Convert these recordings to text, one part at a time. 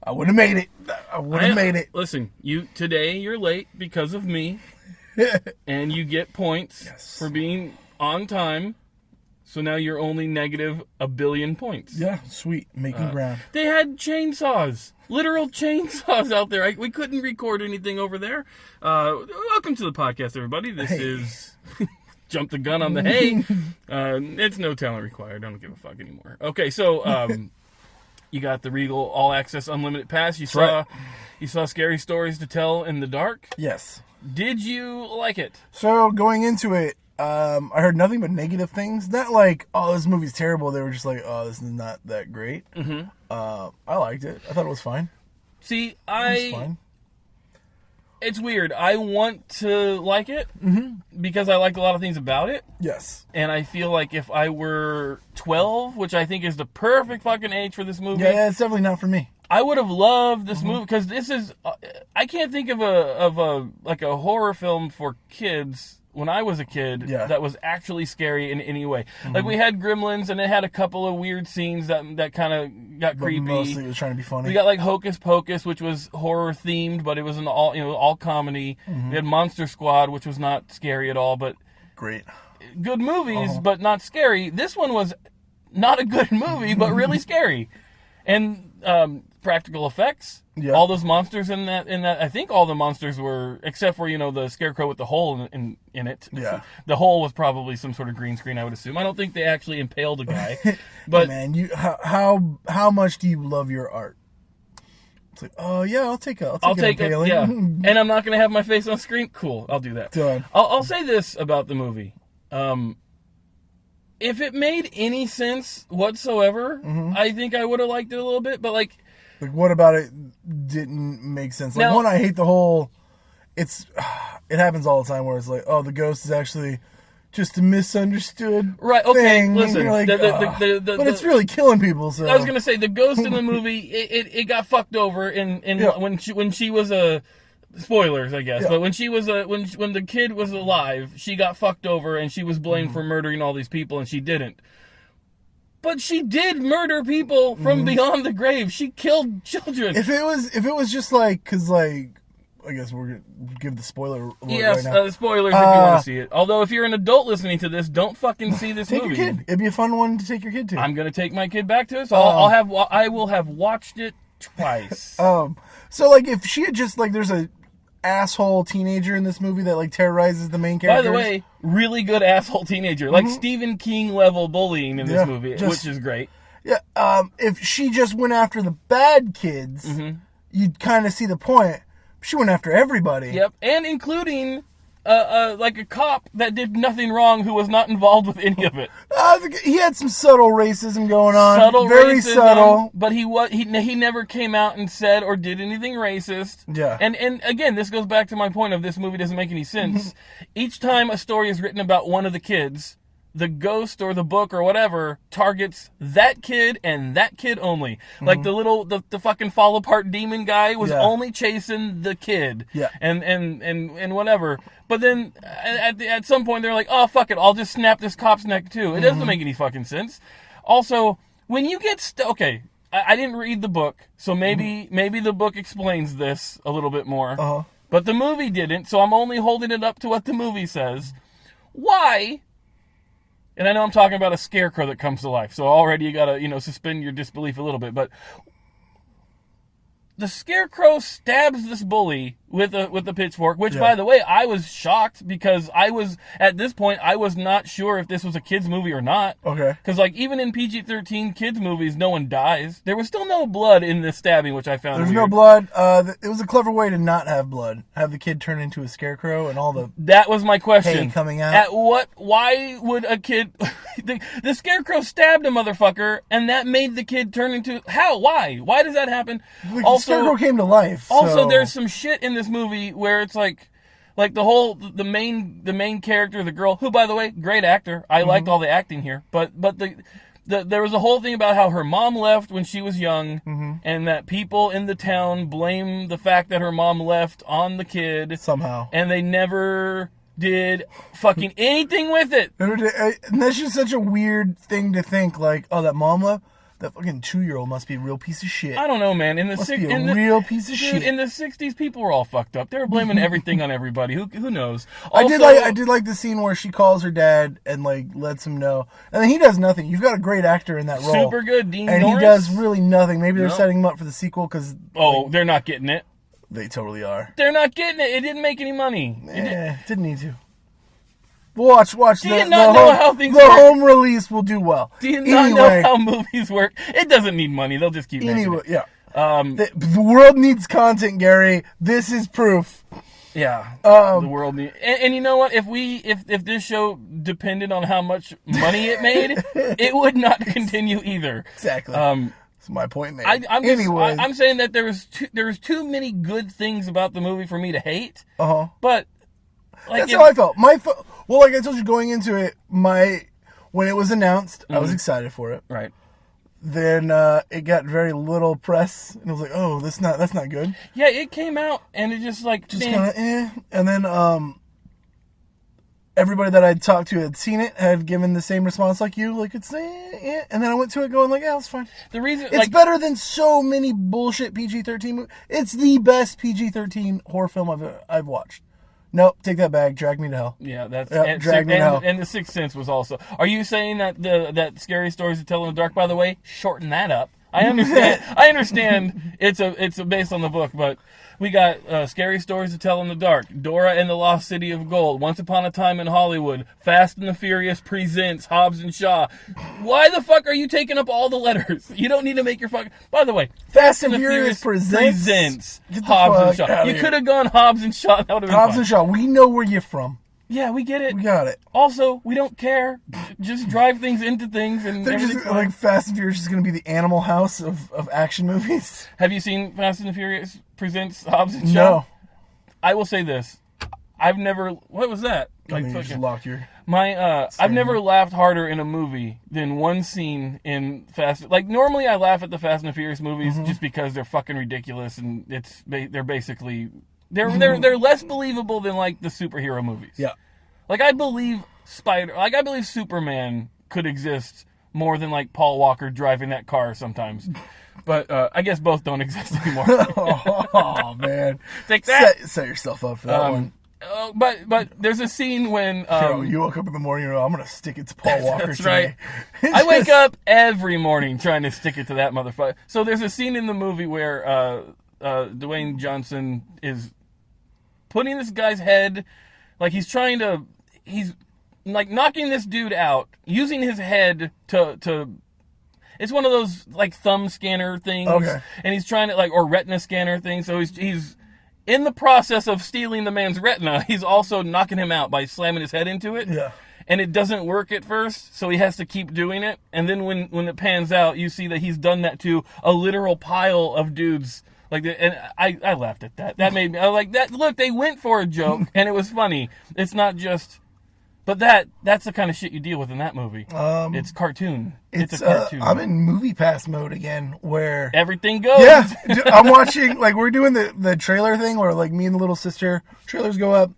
I would have made it. I would have made it. Listen, today you're late because of me, and you get points for being on time. So now you're only negative a billion points. Yeah, sweet. Making ground. They had chainsaws. Literal chainsaws out there. We couldn't record anything over there. Welcome to the podcast, everybody. This is... Jump the gun on the hay. It's no talent required. I don't give a fuck anymore. Okay, so you got the Regal All Access Unlimited Pass. You saw Scary Stories to Tell in the Dark. Yes. Did you like it? So going into it, I heard nothing but negative things. Not like, oh, this movie's terrible. They were just like, oh, this is not that great. Mm-hmm. I liked it. I thought it was fine. See, It was fine. It's weird. I want to like it because I liked a lot of things about it. Yes. And I feel like if I were 12, which I think is the perfect fucking age for this movie. Yeah, it's definitely not for me. I would have loved this movie because this is. I can't think of a horror film for kids when I was a kid that was actually scary in any way. Like we had Gremlins and it had a couple of weird scenes that kind of got creepy. Mostly it was trying to be funny. We got like Hocus Pocus, which was horror themed, but it was an all comedy. We had Monster Squad, which was not scary at all, but great, good movies, but not scary. This one was not a good movie, but really scary, and practical effects. Yeah. All those monsters in that, I think all the monsters were, except for, the scarecrow with the hole in it. Yeah. The hole was probably some sort of green screen, I would assume. I don't think they actually impaled a guy. But hey man, how much do you love your art? It's like, oh yeah, I'll take an impaling. Yeah. And I'm not going to have my face on screen? Cool, I'll do that. Done. I'll say this about the movie. If it made any sense whatsoever, I think I would have liked it a little bit, but like what about it didn't make sense? Like, one, I hate the whole, it happens all the time where it's like, oh, the ghost is actually just a misunderstood thing. Listen, like, but it's really killing people. So I was gonna say the ghost in the movie, it got fucked over when she was a spoilers, I guess, but when she was when the kid was alive, she got fucked over and she was blamed for murdering all these people, and she didn't. But she did murder people from beyond the grave. She killed children. If it was just like, because like, I guess we're gonna give the spoiler alert right now. Spoilers if you want to see it. Although if you're an adult listening to this, don't fucking see this movie. Take your kid. It'd be a fun one to take your kid to. I'm gonna take my kid back to it. So I will have watched it twice. So like if she had just like, there's a asshole teenager in this movie that like terrorizes the main characters. By the way, really good asshole teenager, like Stephen King level bullying in this movie, which is great. Yeah, if she just went after the bad kids, you'd kind of see the point. She went after everybody. Yep, and including like a cop that did nothing wrong who was not involved with any of it. He had some subtle racism going on. Very subtle. But he never came out and said or did anything racist. Yeah. And again, this goes back to my point of this movie doesn't make any sense. Each time a story is written about one of the kids, the ghost or the book or whatever targets that kid and that kid only. Like the fucking fall apart demon guy was only chasing the kid. Yeah. And whatever. But then at some point they're like, oh fuck it, I'll just snap this cop's neck too. It doesn't make any fucking sense. Also, when you get I didn't read the book, so maybe the book explains this a little bit more. But the movie didn't, so I'm only holding it up to what the movie says. Why? And I know I'm talking about a scarecrow that comes to life, so already you gotta, suspend your disbelief a little bit. But the scarecrow stabs this bully with a pitchfork, which, by the way, I was shocked because at this point, I was not sure if this was a kid's movie or not. Okay. Because, like, even in PG-13 kids movies, no one dies. There was still no blood in this stabbing, which I found weird. No blood. It was a clever way to not have blood. Have the kid turn into a scarecrow and all the... That was my question. Hay coming out. Why would a kid... the scarecrow stabbed a motherfucker, and that made the kid turn into... How? Why? Why does that happen? The scarecrow came to life. Also, there's some shit in this movie where it's like the main character, the girl, who, by the way, great actor. I liked all the acting here, but there was a whole thing about how her mom left when she was young, and that people in the town blame the fact that her mom left on the kid somehow, and they never did fucking anything with it. And that's just such a weird thing to think. Like, oh, that mom left. That fucking 2-year-old must be a real piece of shit. I don't know, man. In the real piece of shit. In the 60s, people were all fucked up. They were blaming everything on everybody. Who knows? Also, I did like the scene where she calls her dad and like lets him know, and then he does nothing. You've got a great actor in that role. Super good, Dean and Norris. He does really nothing. Maybe they're setting him up for the sequel because they're not getting it. They totally are. They're not getting it. It didn't make any money. Didn't need to. Watch. Do you not know how things work? The home release will do well. Do you not know how movies work? It doesn't need money. They'll just keep making it. Yeah. The world needs content, Gary. This is proof. Yeah. The world needs... And you know what? If this show depended on how much money it made, it would not continue either. Exactly. That's my point made. I'm saying that there was too many good things about the movie for me to hate. But... That's how I felt. Well, like I told you going into it, when it was announced, I was excited for it. Right. Then it got very little press, and I was like, "Oh, that's not good." Yeah, it came out, and it just kind of And then everybody that I'd talked to had seen it, had given the same response like you, like it's And then I went to it going like, "Yeah, it's fine." The reason it's better than so many bullshit PG-13 movies. It's the best PG-13 horror film I've watched. Nope, take that back. Drag Me to Hell. Yeah, that's Drag Me to Hell. And The Sixth Sense was also. Are you saying that that Scary Stories to Tell in the Dark? By the way, shorten that up. I understand. I understand. It's based on the book, but we got Scary Stories to Tell in the Dark, Dora and the Lost City of Gold, Once Upon a Time in Hollywood, Fast and the Furious presents Hobbs and Shaw. Why the fuck are you taking up all the letters? You don't need to make your fuck. By the way, Fast and Furious presents Hobbs and Shaw. You could have gone Hobbs and Shaw. That would have been Hobbs and Shaw. We know where you're from. Yeah, we get it. We got it. Also, we don't care. Just drive things into things, and they're just like Fast and Furious is going to be the Animal House of action movies. Have you seen Fast and the Furious presents Hobbs and Shaw? No. I will say this: I've never. What was that? Like, you just locked your. I've never laughed harder in a movie than one scene in Fast. Like normally, I laugh at the Fast and the Furious movies just because they're fucking ridiculous, and they're basically. They're less believable than like the superhero movies. Yeah. Like I believe Superman could exist more than like Paul Walker driving that car sometimes. But I guess both don't exist anymore. Oh man. Take that. Set yourself up for that one. But there's a scene when you woke up in the morning and I'm gonna stick it to Paul Walker. That's today. Right. I wake up every morning trying to stick it to that motherfucker. So there's a scene in the movie where Dwayne Johnson is putting this guy's head, like he's like knocking this dude out, using his head to it's one of those like thumb scanner things. Okay. And he's trying to or retina scanner things. So he's in the process of stealing the man's retina. He's also knocking him out by slamming his head into it. Yeah. And it doesn't work at first, so he has to keep doing it. And then when it pans out, you see that he's done that to a literal pile of dudes. And I laughed at that. That made me. I was like, that. Look, they went for a joke, and it was funny. It's not just. But that's the kind of shit you deal with in that movie. It's cartoon. It's a cartoon. I'm in Movie Pass mode again, where everything goes. Yeah, I'm watching. Like we're doing the trailer thing, where like me and the little sister, trailers go up.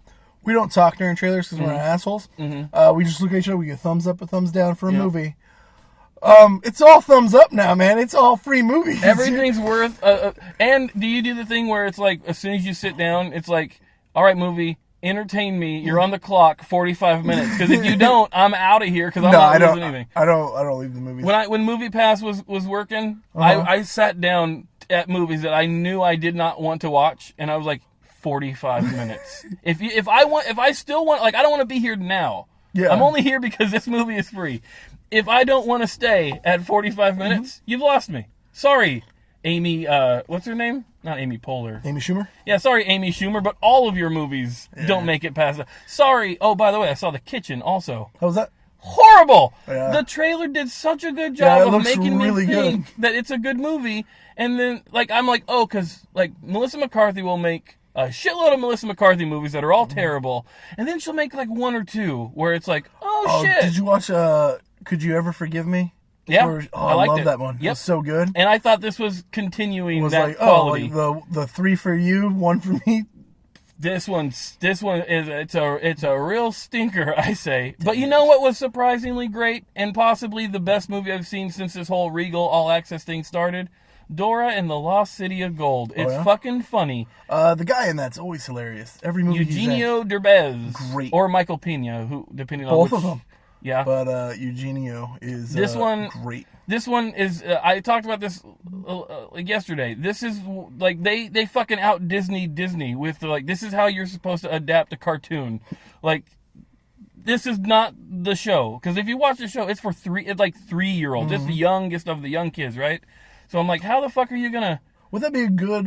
We don't talk during trailers because we're assholes. We just look at each other. We get thumbs up or thumbs down for a movie. It's all thumbs up now, man. It's all free movies. Everything's worth. And do you do the thing where it's like as soon as you sit down, it's like, all right, movie, entertain me. You're on the clock, 45 minutes. Because if you don't, I'm out of here because I'm not losing anything. I don't leave the movies. When Movie Pass was working, I sat down at movies that I knew I did not want to watch, and I was like 45 minutes. If I still want, like, I don't want to be here now. Yeah. I'm only here because this movie is free. If I don't want to stay at 45 minutes, you've lost me. Sorry, Amy, what's her name? Not Amy Poehler. Amy Schumer? Yeah, sorry, Amy Schumer, but all of your movies don't make it past that. Sorry. Oh, by the way, I saw The Kitchen also. How was that? Horrible! Yeah. The trailer did such a good job of making really me think that it's a good movie. And then, like, I'm like, oh, because, like, Melissa McCarthy will make a shitload of Melissa McCarthy movies that are all terrible. And then she'll make, like, one or two where it's like, oh shit. Did you watch Could You Ever Forgive Me? Yeah, I love that one. Yep. It was so good. And I thought this was continuing it was that like, quality. Like the 3 for you, 1 for me. This one is it's a real stinker, I say. But you know what was surprisingly great and possibly the best movie I've seen since this whole Regal All Access thing started? Dora and the Lost City of Gold. It's fucking funny. The guy in that's always hilarious. Every movie Eugenio Derbez. Great. Or Michael Pena, who depending on both which, of them. Yeah. But Eugenio is great. This one is I talked about this like yesterday. This is like they fucking out Disney with like this is how you're supposed to adapt a cartoon. Like this is not the show, because if you watch the show, it's for 3-year-olds. It's the youngest of the young kids, right? So I'm like, how the fuck are you gonna? Would that be a good?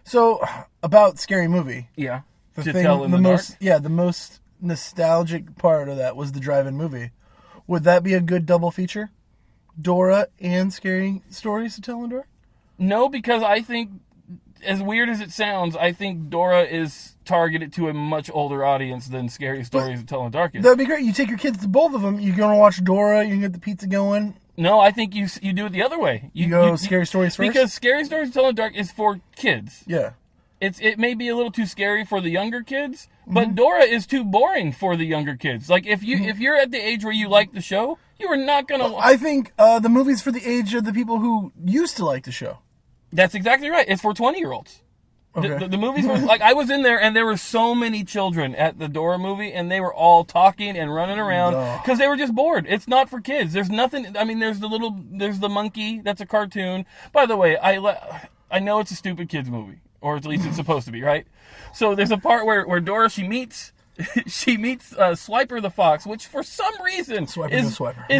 So about Scary Movie. Yeah. The most nostalgic part of that was the drive-in movie. Would that be a good double feature? Dora and Scary Stories to Tell in the Dark? No, because I think, as weird as it sounds, I think Dora is targeted to a much older audience than Scary Stories to Tell in the Dark is. That'd be great. You take your kids to both of them. You're going to watch Dora. You can get the pizza going. No, I think you do it the other way. You go Scary Stories first? Because Scary Stories to Tell in the Dark is for kids. Yeah. It may be a little too scary for the younger kids, but Dora is too boring for the younger kids. Like if you're at the age where you like the show, you are not gonna. I think the movie's for the age of the people who used to like the show. That's exactly right. It's for 20-year-olds. Okay. The movies were like, I was in there and there were so many children at the Dora movie and they were all talking and running around because they were just bored. It's not for kids. There's nothing. I mean, there's the monkey. That's a cartoon. By the way, I know it's a stupid kids movie. Or at least it's supposed to be, right? So there's a part where Dora, she meets Swiper the Fox, which for some reason is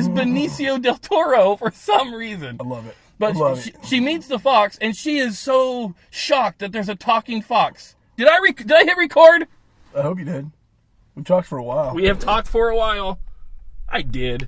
Benicio del Toro for some reason. I love it. But she meets the fox, and she is so shocked that there's a talking fox. Did I hit record? I hope you did. We talked for a while. We have talked for a while. I did.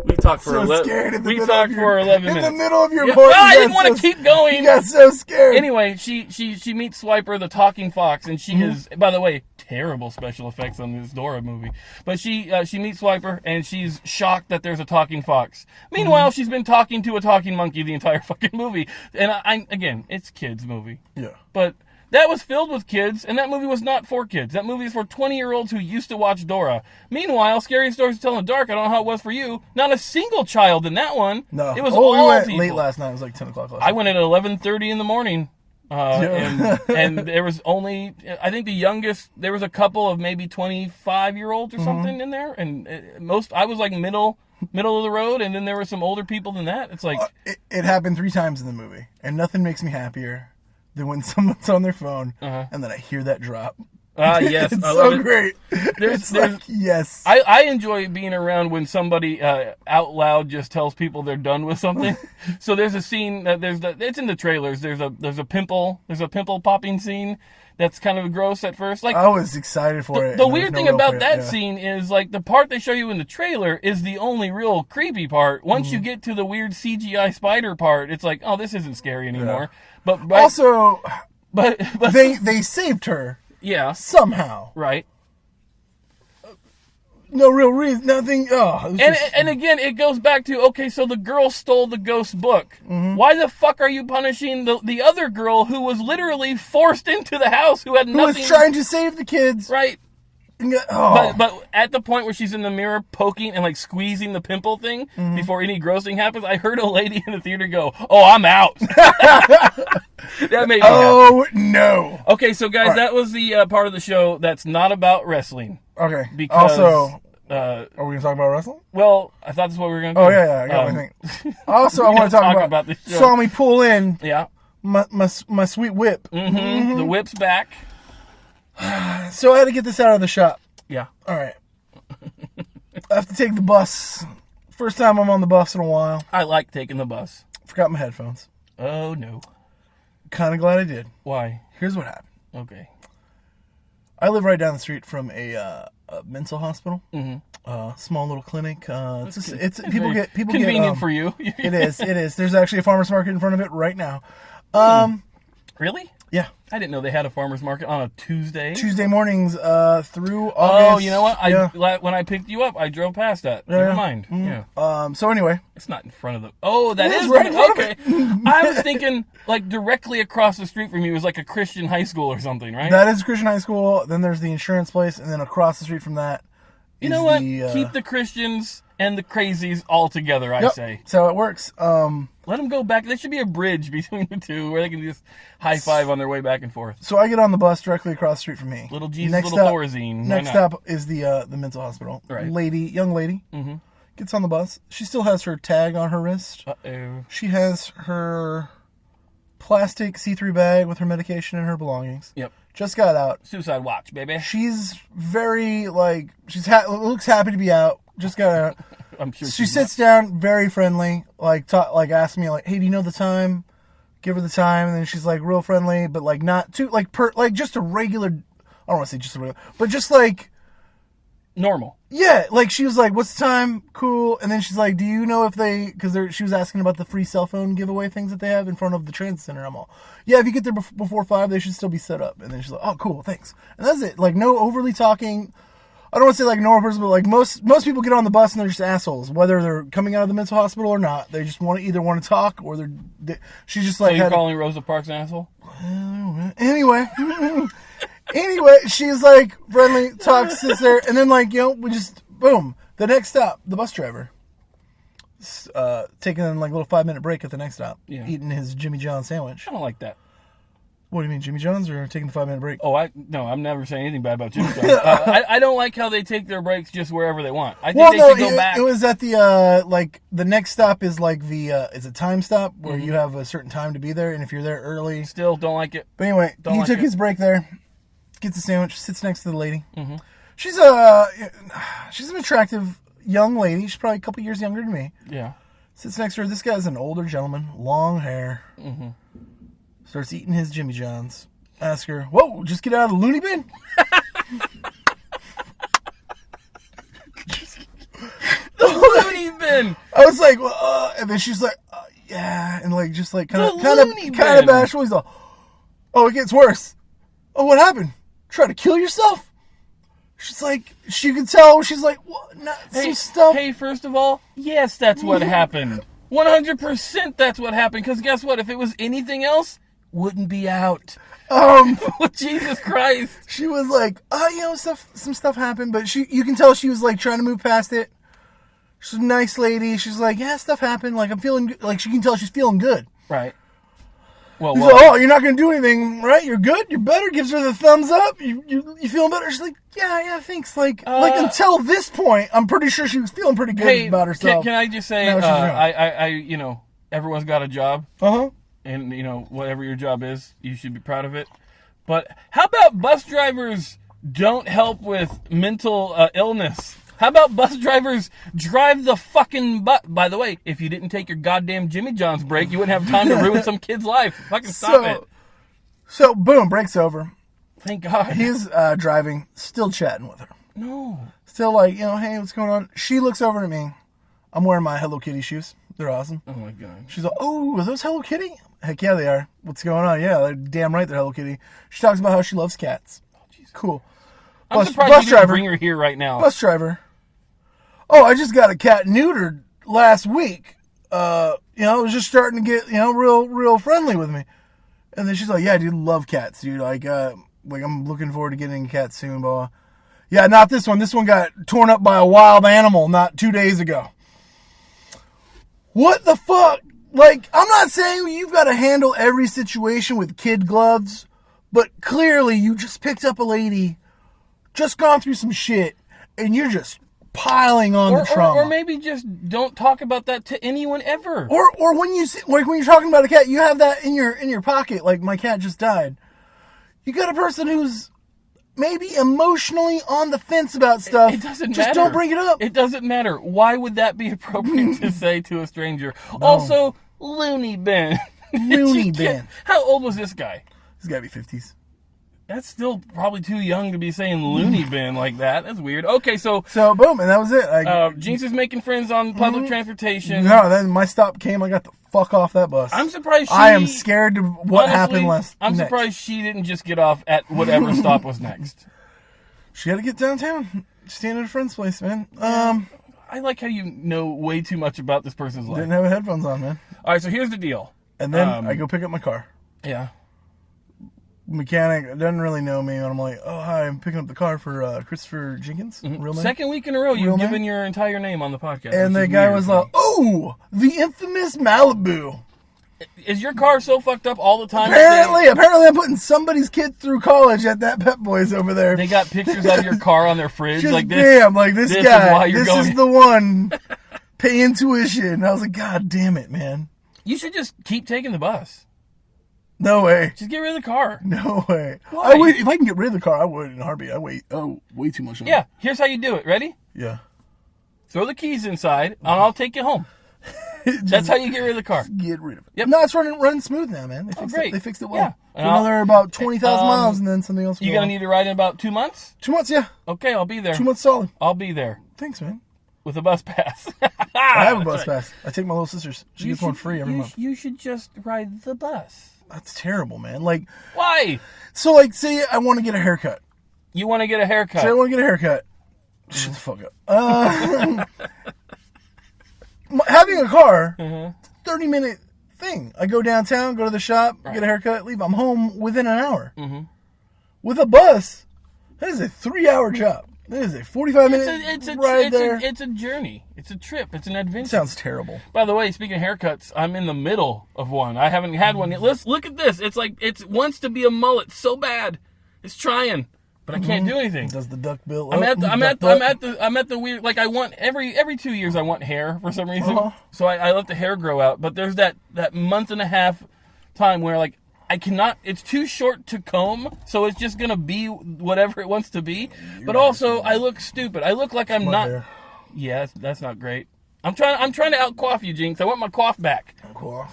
We talked for 11 minutes. In the middle of your voice. I didn't want to keep going. You got so scared. Anyway, she meets Swiper the talking fox, and she is, by the way, terrible special effects on this Dora movie. But she meets Swiper, and she's shocked that there's a talking fox. Meanwhile, she's been talking to a talking monkey the entire fucking movie. And again, it's kids' movie. Yeah. But that was filled with kids, and that movie was not for kids. That movie is for 20-year-olds who used to watch Dora. Meanwhile, Scary Stories to Tell in the Dark, I don't know how it was for you, not a single child in that one. No. It was all we went people. Late last night. It was like 10 o'clock last night. I went at 11:30 in the morning. And there was only, I think the youngest, there was a couple of maybe 25-year-olds or something in there. And I was like middle of the road, and then there were some older people than that. It's like... It happened 3 times in the movie, and nothing makes me happier than when someone's on their phone, and then I hear that drop. Yes. It's so great. Yes. I enjoy being around when somebody out loud just tells people they're done with something. So there's a scene it's in the trailers. There's a pimple popping scene that's kind of gross at first. Like I was excited for it. The weird thing about that scene is like the part they show you in the trailer is the only real creepy part. Once you get to the weird CGI spider part, it's like, oh, this isn't scary anymore. Yeah. But also, but they saved her. Yeah. Somehow. Right. No real reason. Nothing. And again, it goes back to, okay, so the girl stole the ghost book. Why the fuck are you punishing the other girl who was literally forced into the house, who had nothing... Who was trying to save the kids. Right. But at the point where she's in the mirror poking and like squeezing the pimple thing before any grossing happens, I heard a lady in the theater go, "Oh, I'm out." That made me happy. No. Okay, so guys, that was the part of the show that's not about wrestling. Okay. Because also, are we going to talk about wrestling? Well, I thought that's what we were going to do. Oh yeah, I got my thing. Also, I want to talk about this show. Saw me pull in. Yeah. My sweet whip. The whip's back. So I had to get this out of the shop. Yeah. All right. I have to take the bus. First time I'm on the bus in a while. I like taking the bus. Forgot my headphones. Oh, no. Kind of glad I did. Why? Here's what happened. Okay. I live right down the street from a mental hospital. Small little clinic. It's people get convenient for you. It is. There's actually a farmer's market in front of it right now. Really? Yeah. I didn't know they had a farmer's market on a Tuesday. Tuesday mornings through August. Oh, you know what? Yeah. When I picked you up, I drove past that. Yeah. Never mind. Mm-hmm. Yeah. So anyway. It's not in front of them. Oh, that is right in front of okay. it. I was thinking like directly across the street from you was like a Christian high school or something, right? That is Christian high school. Then there's the insurance place, and then across the street from that. You know what? Keep the Christians and the crazies all together, I say. That's how it works. Let them go back. There should be a bridge between the two where they can just high five on their way back and forth. So I get on the bus directly across the street from me. Little Jesus, little Thorazine. Next stop is the mental hospital. Right. Young lady, gets on the bus. She still has her tag on her wrist. Uh-oh. She has her plastic see-through bag with her medication and her belongings. Yep. Just got out. Suicide watch, baby. She's very, looks happy to be out. Just got out. I'm sure she sits down, very friendly, asks me, hey, do you know the time? Give her the time, and then she's, real friendly, but, not too, just a regular, I don't want to say just a regular, but just, normal. Yeah, she was like, what's the time? Cool. And then she's like, do you know if she was asking about the free cell phone giveaway things that they have in front of the transit center. I'm all, yeah, if you get there before 5, they should still be set up. And then she's like, oh, cool, thanks. And that's it. No overly talking. I don't want to say normal person, but most people get on the bus and they're just assholes, whether they're coming out of the mental hospital or not. They just either want to talk or she's just So you're calling Rosa Parks an asshole? Anyway. Anyway, she's friendly, talks, sits there, and then we just boom. The next stop, the bus driver, taking a little 5-minute break at the next stop, eating his Jimmy John's sandwich. I don't like that. What do you mean, Jimmy John's, or taking the 5-minute break? Oh, no, I'm never saying anything bad about Jimmy John's. I don't like how they take their breaks just wherever they want. I think they should go back. It was at the the next stop is it's a time stop where you have a certain time to be there, and if you're there early, still don't like it. But anyway, he took his break there. Gets a sandwich, sits next to the lady. Mm-hmm. She's an attractive young lady. She's probably a couple years younger than me. Yeah. Sits next to her. This guy's an older gentleman, long hair. Mm-hmm. Starts eating his Jimmy John's. Ask her, whoa, just get out of the loony bin? The loony bin! I was like, well, and then she's like, yeah, and kind of bashful. He's like, oh, it gets worse. Oh, what happened? Try to kill yourself? She's like, she could tell. She's like, what? Some stuff. Hey, first of all, yes, that's what happened. 100% that's what happened. Because guess what? If it was anything else, wouldn't be out. Jesus Christ. She was like, some stuff happened, but you can tell she was trying to move past it. She's a nice lady. She's like, yeah, stuff happened. I'm feeling good. She can tell she's feeling good. Right. Well, he's like, oh, you're not going to do anything, right? You're good? You're better? Gives her the thumbs up? You feeling better? She's like, yeah, thanks. Until this point, I'm pretty sure she was feeling pretty good about herself. Can I just say, everyone's got a job. Uh-huh. And, whatever your job is, you should be proud of it. But how about bus drivers don't help with mental illness? How about bus drivers drive the fucking bus? By the way, if you didn't take your goddamn Jimmy John's break, you wouldn't have time to ruin some kid's life. Fucking stop it. So, boom, break's over. Thank God. He's driving, still chatting with her. No. Still hey, what's going on? She looks over at me. I'm wearing my Hello Kitty shoes. They're awesome. Oh, my God. She's like, oh, are those Hello Kitty? Heck yeah, they are. What's going on? Yeah, they're damn right they're Hello Kitty. She talks about how she loves cats. Oh, Jesus. Cool. I'm surprised you didn't bring her here right now. Bus driver. Oh, I just got a cat neutered last week. It was just starting to get, real friendly with me. And then she's like, yeah, dude, love cats, dude. I'm looking forward to getting a cat soon, blah. Yeah, not this one. This one got torn up by a wild animal not 2 days ago. What the fuck? I'm not saying you've got to handle every situation with kid gloves, but clearly you just picked up a lady, just gone through some shit, and you're just piling on the trauma. Or maybe just don't talk about that to anyone ever. Or when when you're talking about a cat, you have that in your pocket. My cat just died. You got a person who's maybe emotionally on the fence about stuff. It doesn't matter. Just don't bring it up. It doesn't matter. Why would that be appropriate to say to a stranger? No. Also, loony bin. Loony bin. How old was this guy? He's got to be 50s. That's still probably too young to be saying loony bin like that. That's weird. Okay, so boom, and that was it. Jinx is making friends on public transportation. No, then my stop came. I got the fuck off that bus. I'm surprised I am scared of what happened last. I'm surprised she didn't just get off at whatever stop was next. She had to get downtown. Stand at a friend's place, man. I like how you know way too much about this person's life. Didn't have headphones on, man. All right, so here's the deal. And then I go pick up my car. Yeah. Mechanic doesn't really know me, and I'm like, oh, hi, I'm picking up the car for Christopher Jenkins. Real name? Second week in a row, you've given your entire name on the podcast. And the guy was like, oh, the infamous Malibu. Is your car so fucked up all the time? Apparently I'm putting somebody's kid through college at that Pep Boys over there. They got pictures of your car on their fridge. Just like this. Damn, like this guy, is the one paying tuition. And I was like, God damn it, man. You should just keep taking the bus. No way. Just get rid of the car. No way. Why? If I can get rid of the car, I would in a heartbeat. I wait. Oh, way too much. Yeah. Here's how you do it. Ready? Yeah. Throw the keys inside, and I'll take you home. That's how you get rid of the car. Get rid of it. Yep. No, it's running smooth now, man. They fixed it well. Yeah. For another about 20,000 miles, and then something else. You're going to need to ride in about 2 months? 2 months, yeah. Okay, I'll be there. 2 months solid. I'll be there. Thanks, man. With a bus pass. I have a bus pass. I take my little sister's. She gets one free every month. You should just ride the bus. That's terrible, man. Like, why? So, like, say I want to get a haircut. You want to get a haircut? Say I want to get a haircut. Shut the fuck up. Having a car, 30-minute thing. I go downtown, go to the shop, get a haircut, leave. I'm home within an hour. With a bus, that is a 3-hour job. That is a 45-minute ride there. It's a journey. It's a trip. It's an adventure. Sounds terrible. By the way, speaking of haircuts, I'm in the middle of one. I haven't had one yet. Let's look at this. It's like it wants to be a mullet so bad. It's trying, but I can't do anything. Does the duck bill? I'm at the weird. Like I want every 2 years I want hair for some reason. So I let the hair grow out. But there's that month and a half time where like I cannot. It's too short to comb, so it's just gonna be whatever it wants to be. But also, I look stupid. I look like I'm not. Hair. Yeah, that's not great. I'm trying to out coif you, Jinx. I want my coif back. Coif.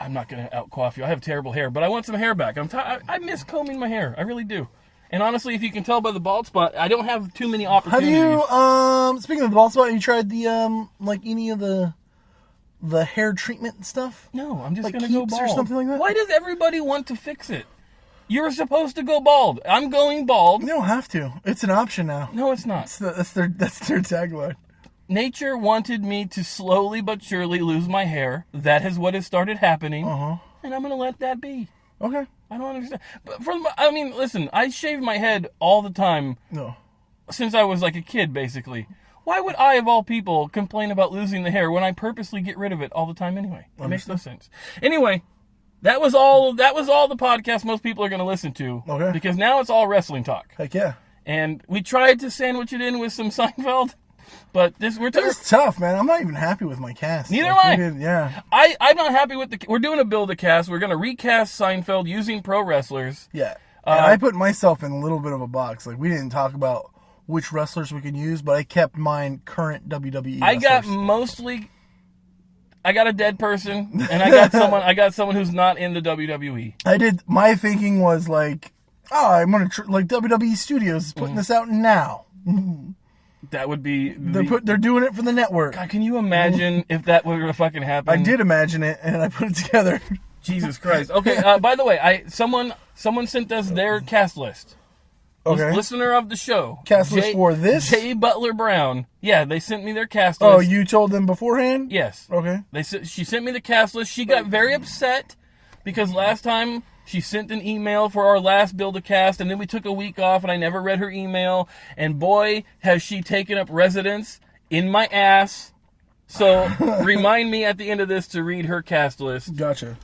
I'm not gonna out coif you. I have terrible hair, but I want some hair back. I miss combing my hair. I really do. And honestly, if you can tell by the bald spot, I don't have too many opportunities. Have you? Speaking of the bald spot, have you tried the like any of the hair treatment and stuff? No, I'm just like gonna go bald or something like that. Why does everybody want to fix it? You're supposed to go bald. I'm going bald. You don't have to. It's an option now. No, it's not. That's their tagline. Nature wanted me to slowly but surely lose my hair. That is what has started happening. And I'm going to let that be. Okay. I don't understand. But listen, I shave my head all the time. No. Since I was like a kid, basically. Why would I, of all people, complain about losing the hair when I purposely get rid of it all the time anyway? It makes no sense. Anyway, that was all the podcast most people are going to listen to. Okay. Because now it's all wrestling talk. Heck yeah. And we tried to sandwich it in with some Seinfeld. But it's tough, man. I'm not even happy with my cast. Neither am I. Yeah. I'm not happy with we're doing a build-a-cast. We're going to recast Seinfeld using pro wrestlers. Yeah. And I put myself in a little bit of a box. Like, we didn't talk about which wrestlers we could use, but I kept mine current WWE wrestlers. I got a dead person, and I got someone who's not in the WWE. My thinking was like, I'm going to, like WWE Studios is putting this out now. That would be... They're doing it for the network. God, can you imagine if that were to fucking happen? I did imagine it, and I put it together. Jesus Christ. Okay, by the way, someone sent us their cast list. Okay. Listener of the show. Cast list for this? Jay Butler Brown. Yeah, they sent me their cast list. Oh, you told them beforehand? Yes. Okay. She sent me the cast list. She got very upset because last time... She sent an email for our last Build-A-Cast, and then we took a week off, and I never read her email. And boy, has she taken up residence in my ass. So remind me at the end of this to read her cast list. Gotcha.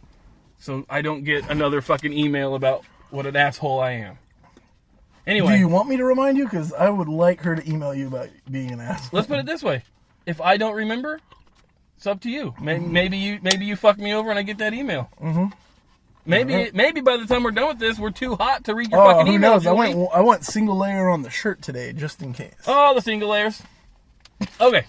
So I don't get another fucking email about what an asshole I am. Anyway. Do you want me to remind you? Because I would like her to email you about being an asshole. Let's put it this way. If I don't remember, it's up to you. Maybe you fuck me over and I get that email. Mm-hmm. Maybe by the time we're done with this, we're too hot to read your fucking email. Who knows? I want single layer on the shirt today, just in case. Oh, the single layers. Okay.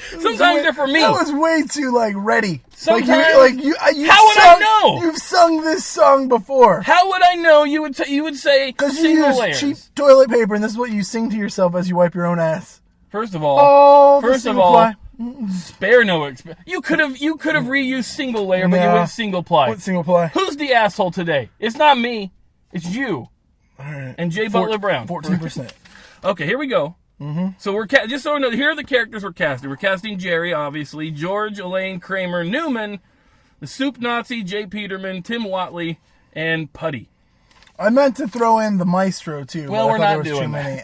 Sometimes they're for me. That was way too ready. Sometimes, how would I know? You've sung this song before. How would I know? You would say because you single use layers. cheap toilet paper, and this is what you sing to yourself as you wipe your own ass. First of all, ply. Spare no expense. You could have reused single layer, but you went single ply. What single ply? Who's the asshole today? It's not me. It's you. All right. And Jay Butler Brown. 14%. Okay, here we go. Mm-hmm. So we're just so we know, here are the characters we're casting. We're casting Jerry, obviously, George, Elaine, Kramer, Newman, the Soup Nazi, Jay Peterman, Tim Watley, and Putty. I meant to throw in the Maestro too. Well, we're not doing too many.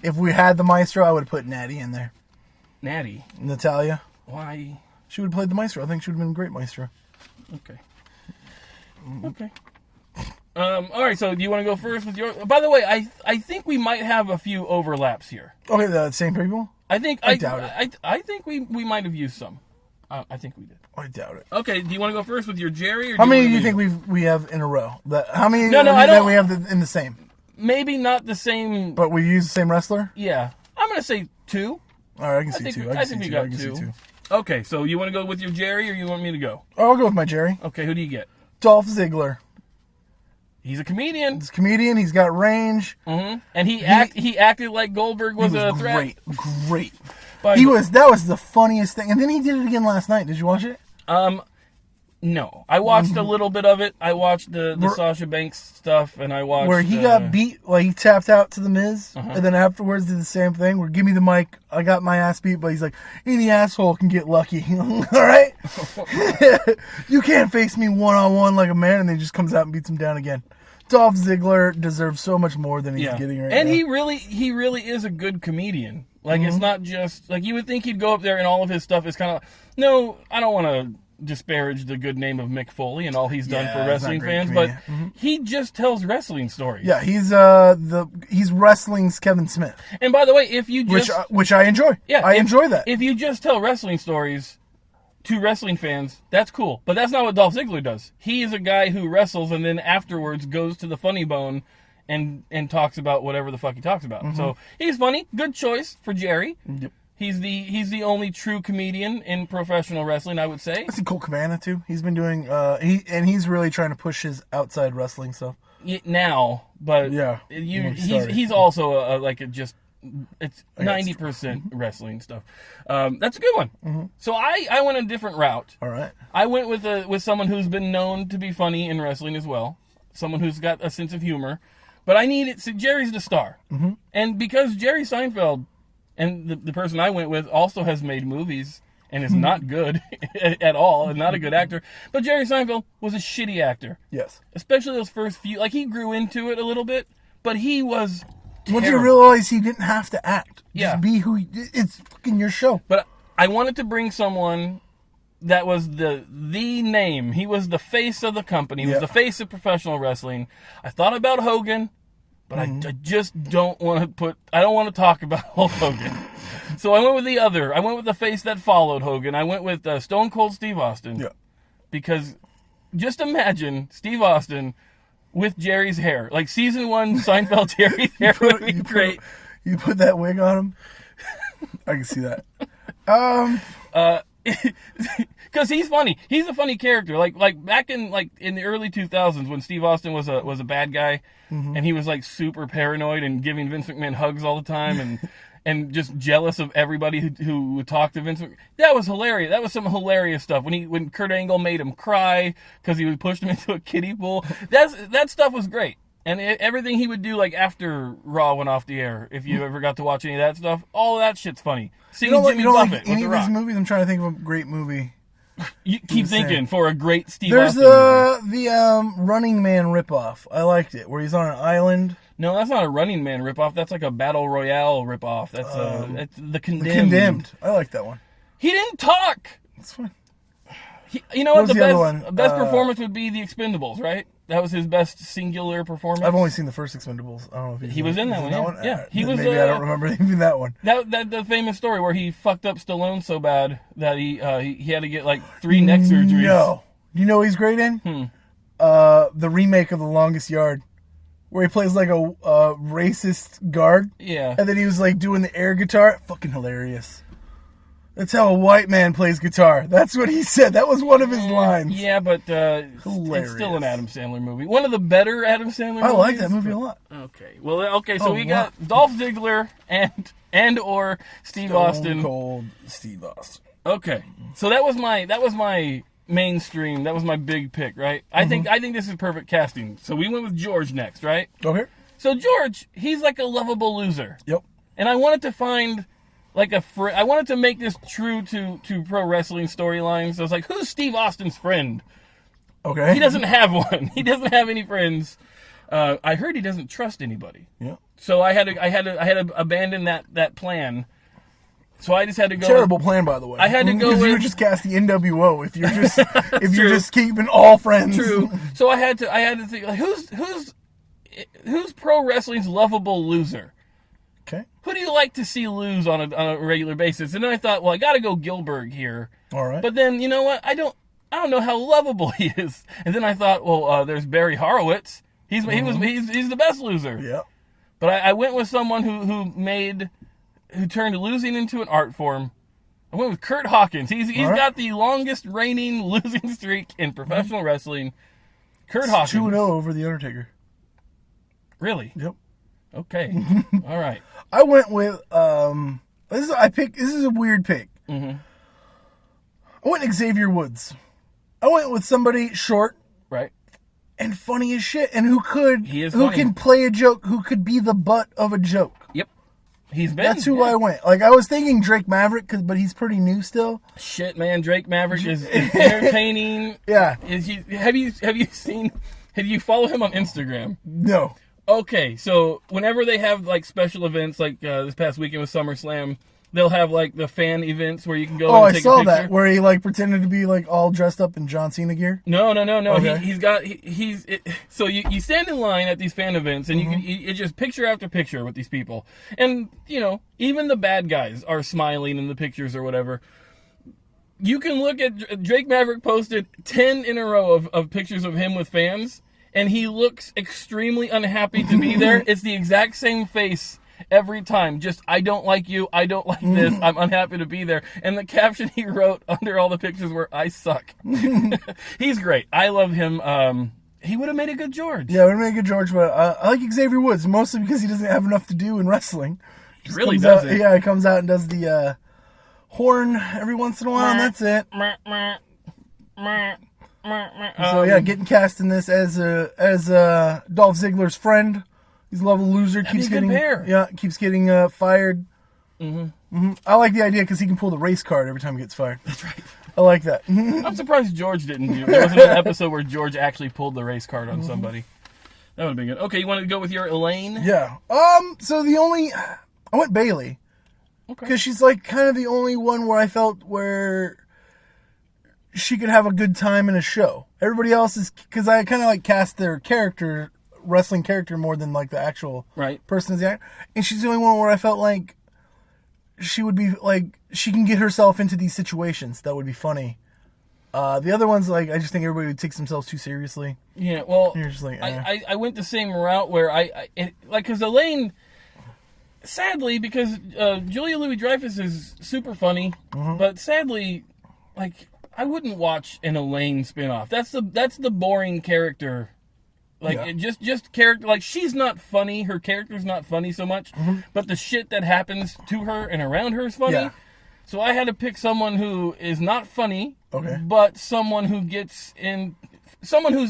If we had the Maestro, I would have put Natty in there. Natty? Natalia. Why? She would have played the Maestro. I think she would have been a great Maestro. Okay. Okay. All right, so do you want to go first with your... By the way, I think we might have a few overlaps here. Okay, the same people? I doubt it. I think we might have used some. I think we did. I doubt it. Okay, do you want to go first with your Jerry? Or how many do you think we have in a row? How many I don't, that we have in the same? Maybe not the same... But we use the same wrestler? Yeah. I'm going to say 2. All right, I can see 2. I think we got 2. Okay, so you want to go with your Jerry or you want me to go? I'll go with my Jerry. Okay, who do you get? Dolph Ziggler. He's a comedian. He's a comedian. He's got range. Mm-hmm. And he acted like Goldberg was a threat. Great. That was the funniest thing. And then he did it again last night. Did you watch it? No. I watched a little bit of it. I watched the Sasha Banks stuff, and I watched... Where he got beat, he tapped out to The Miz, and then afterwards did the same thing, where give me the mic, I got my ass beat, but he's like, any asshole can get lucky. All right? You can't face me one-on-one like a man, and then he just comes out and beats him down again. Dolph Ziggler deserves so much more than he's getting right now. And he really is a good comedian. It's not just... you would think he'd go up there and all of his stuff is kind of... No, I don't want to disparage the good name of Mick Foley and all he's done for wrestling fans, but he just tells wrestling stories. Yeah, he's wrestling's Kevin Smith. And by the way, if you just... Which I enjoy. Yeah, I enjoy that. If you just tell wrestling stories to wrestling fans, that's cool. But that's not what Dolph Ziggler does. He is a guy who wrestles and then afterwards goes to the funny bone and talks about whatever the fuck he talks about. So he's funny. Good choice for Jerry. Yep. He's the only true comedian in professional wrestling, I would say. I see Colt Cabana too. He's been doing he's really trying to push his outside wrestling stuff now. But yeah, he's also it's 90% wrestling stuff. That's a good one. Mm-hmm. So I went a different route. All right. I went with someone who's been known to be funny in wrestling as well. Someone who's got a sense of humor. But I needed... So Jerry's the star. Mm-hmm. And because Jerry Seinfeld, and the person I went with, also has made movies and is not good at all and not a good actor. But Jerry Seinfeld was a shitty actor. Yes. Especially those first few... he grew into it a little bit, but he was... Once you realize he didn't have to act. Yeah. Just be who it's fucking your show. But I wanted to bring someone that was the name. He was the face of the company. He was the face of professional wrestling. I thought about Hogan, but I just don't want to I don't want to talk about Hulk Hogan. So I went with the other. I went with the face that followed Hogan. I went with Stone Cold Steve Austin. Yeah. Because just imagine Steve Austin with Jerry's hair. Season 1 Seinfeld Jerry's hair would be great. You put that wig on him? I can see that. Because he's funny. He's a funny character. Back in in the early 2000s when Steve Austin was a bad guy, and he was super paranoid and giving Vince McMahon hugs all the time and just jealous of everybody who would talk to Vince McMahon. That was hilarious. That was some hilarious stuff. When Kurt Angle made him cry because he pushed him into a kiddie pool. That stuff was great. And everything he would do after Raw went off the air, if you ever got to watch any of that stuff, all of that shit's funny. Seeing Jimmy Buffett any of his movies? I'm trying to think of a great movie. You keep thinking for a great Steve Austin movie. There's the Running Man ripoff. I liked it, where he's on an island. No, that's not a Running Man ripoff. That's a Battle Royale ripoff. That's The Condemned. The Condemned. I like that one. He didn't talk. That's fine. You know what? The best performance would be The Expendables, right? That was his best singular performance. I've only seen the first Expendables. I don't know if he was in that one. Yeah, he was. Maybe I don't remember even that one. That the famous story where he fucked up Stallone so bad that he had to get 3 neck surgeries. No, you know he's great in the remake of The Longest Yard, where he plays a racist guard. Yeah, and then he was doing the air guitar. Fucking hilarious. That's how a white man plays guitar. That's what he said. That was one of his lines. Yeah, but it's still an Adam Sandler movie. One of the better Adam Sandler movies. I like that movie a lot. Okay. Well, okay, so we got Dolph Ziggler and or Steve Austin. Cold Steve Austin. Okay. So that was my mainstream. That was my big pick, right? I think this is perfect casting. So we went with George next, right? Okay. So George, he's like a lovable loser. Yep. And I wanted to find like I wanted to make this true to pro wrestling storylines. So I was like, who's Steve Austin's friend? Okay. He doesn't have one. He doesn't have any friends. I heard he doesn't trust anybody. Yeah. So I had to abandon that plan. So I just had to go. Terrible plan, by the way. I had to go because with, you would just cast the NWO if you're just keeping all friends. True. So I had to think like who's pro wrestling's lovable loser. Okay. Who do you like to see lose on a regular basis? And then I thought, well, I got to go Gilbert here. All right. But then you know what? I don't know how lovable he is. And then I thought, well, there's Barry Horowitz. He's the best loser. Yeah. But I went with someone who turned losing into an art form. I went with Kurt Hawkins. He's got the longest reigning losing streak in professional wrestling. Kurt Hawkins. 2-0 over the Undertaker. Really? Yep. Okay. All right. I went with this is a weird pick. Mm-hmm. I went Xavier Woods. I went with somebody short, right, and funny as shit, and who funny. can play a joke, who could be the butt of a joke. Yep. That's who I went. Like I was thinking Drake Maverick, but he's pretty new still. Shit, man, Drake Maverick is entertaining. Yeah. Have you follow him on Instagram? No. Okay, so whenever they have like special events, like this past weekend with SummerSlam, they'll have like the fan events where you can go and take a picture. Oh, I saw that where he like pretended to be like all dressed up in John Cena gear. No. Okay. So you stand in line at these fan events and it's just picture after picture with these people, and you know even the bad guys are smiling in the pictures or whatever. You can look at Drake Maverick posted 10 in a row of pictures of him with fans. And he looks extremely unhappy to be there. It's the exact same face every time. Just, I don't like you. I don't like this. I'm unhappy to be there. And the caption he wrote under all the pictures were, I suck. He's great. I love him. He would have made a good George. Yeah, would have made a good George. But I like Xavier Woods, mostly because he doesn't have enough to do in wrestling. He really doesn't. Yeah, he comes out and does the horn every once in a while, and that's it. So yeah, getting cast in this as Dolph Ziggler's friend. He's a level loser. Keeps getting fired. Mm-hmm. I like the idea because he can pull the race card every time he gets fired. That's right. I like that. I'm surprised George didn't do it. There wasn't an episode where George actually pulled the race card on somebody. That would have been good. Okay, you want to go with your Elaine? Yeah. So I went Bailey. Okay. Because she's like kind of the only one where I felt where she could have a good time in a show. Everybody else is, because I kind of like cast their wrestling character more than like the actual person as the actor. And she's the only one where I felt like she would be like, she can get herself into these situations that would be funny. The other ones, like, I just think everybody takes themselves too seriously. Yeah, well, you're just like, I went the same route where because Elaine, sadly, because Julia Louis-Dreyfus is super funny, but sadly, like, I wouldn't watch an Elaine spinoff. That's the boring character. Like just character. Like she's not funny. Her character's not funny so much, but the shit that happens to her and around her is funny. Yeah. So I had to pick someone who is not funny, but someone who's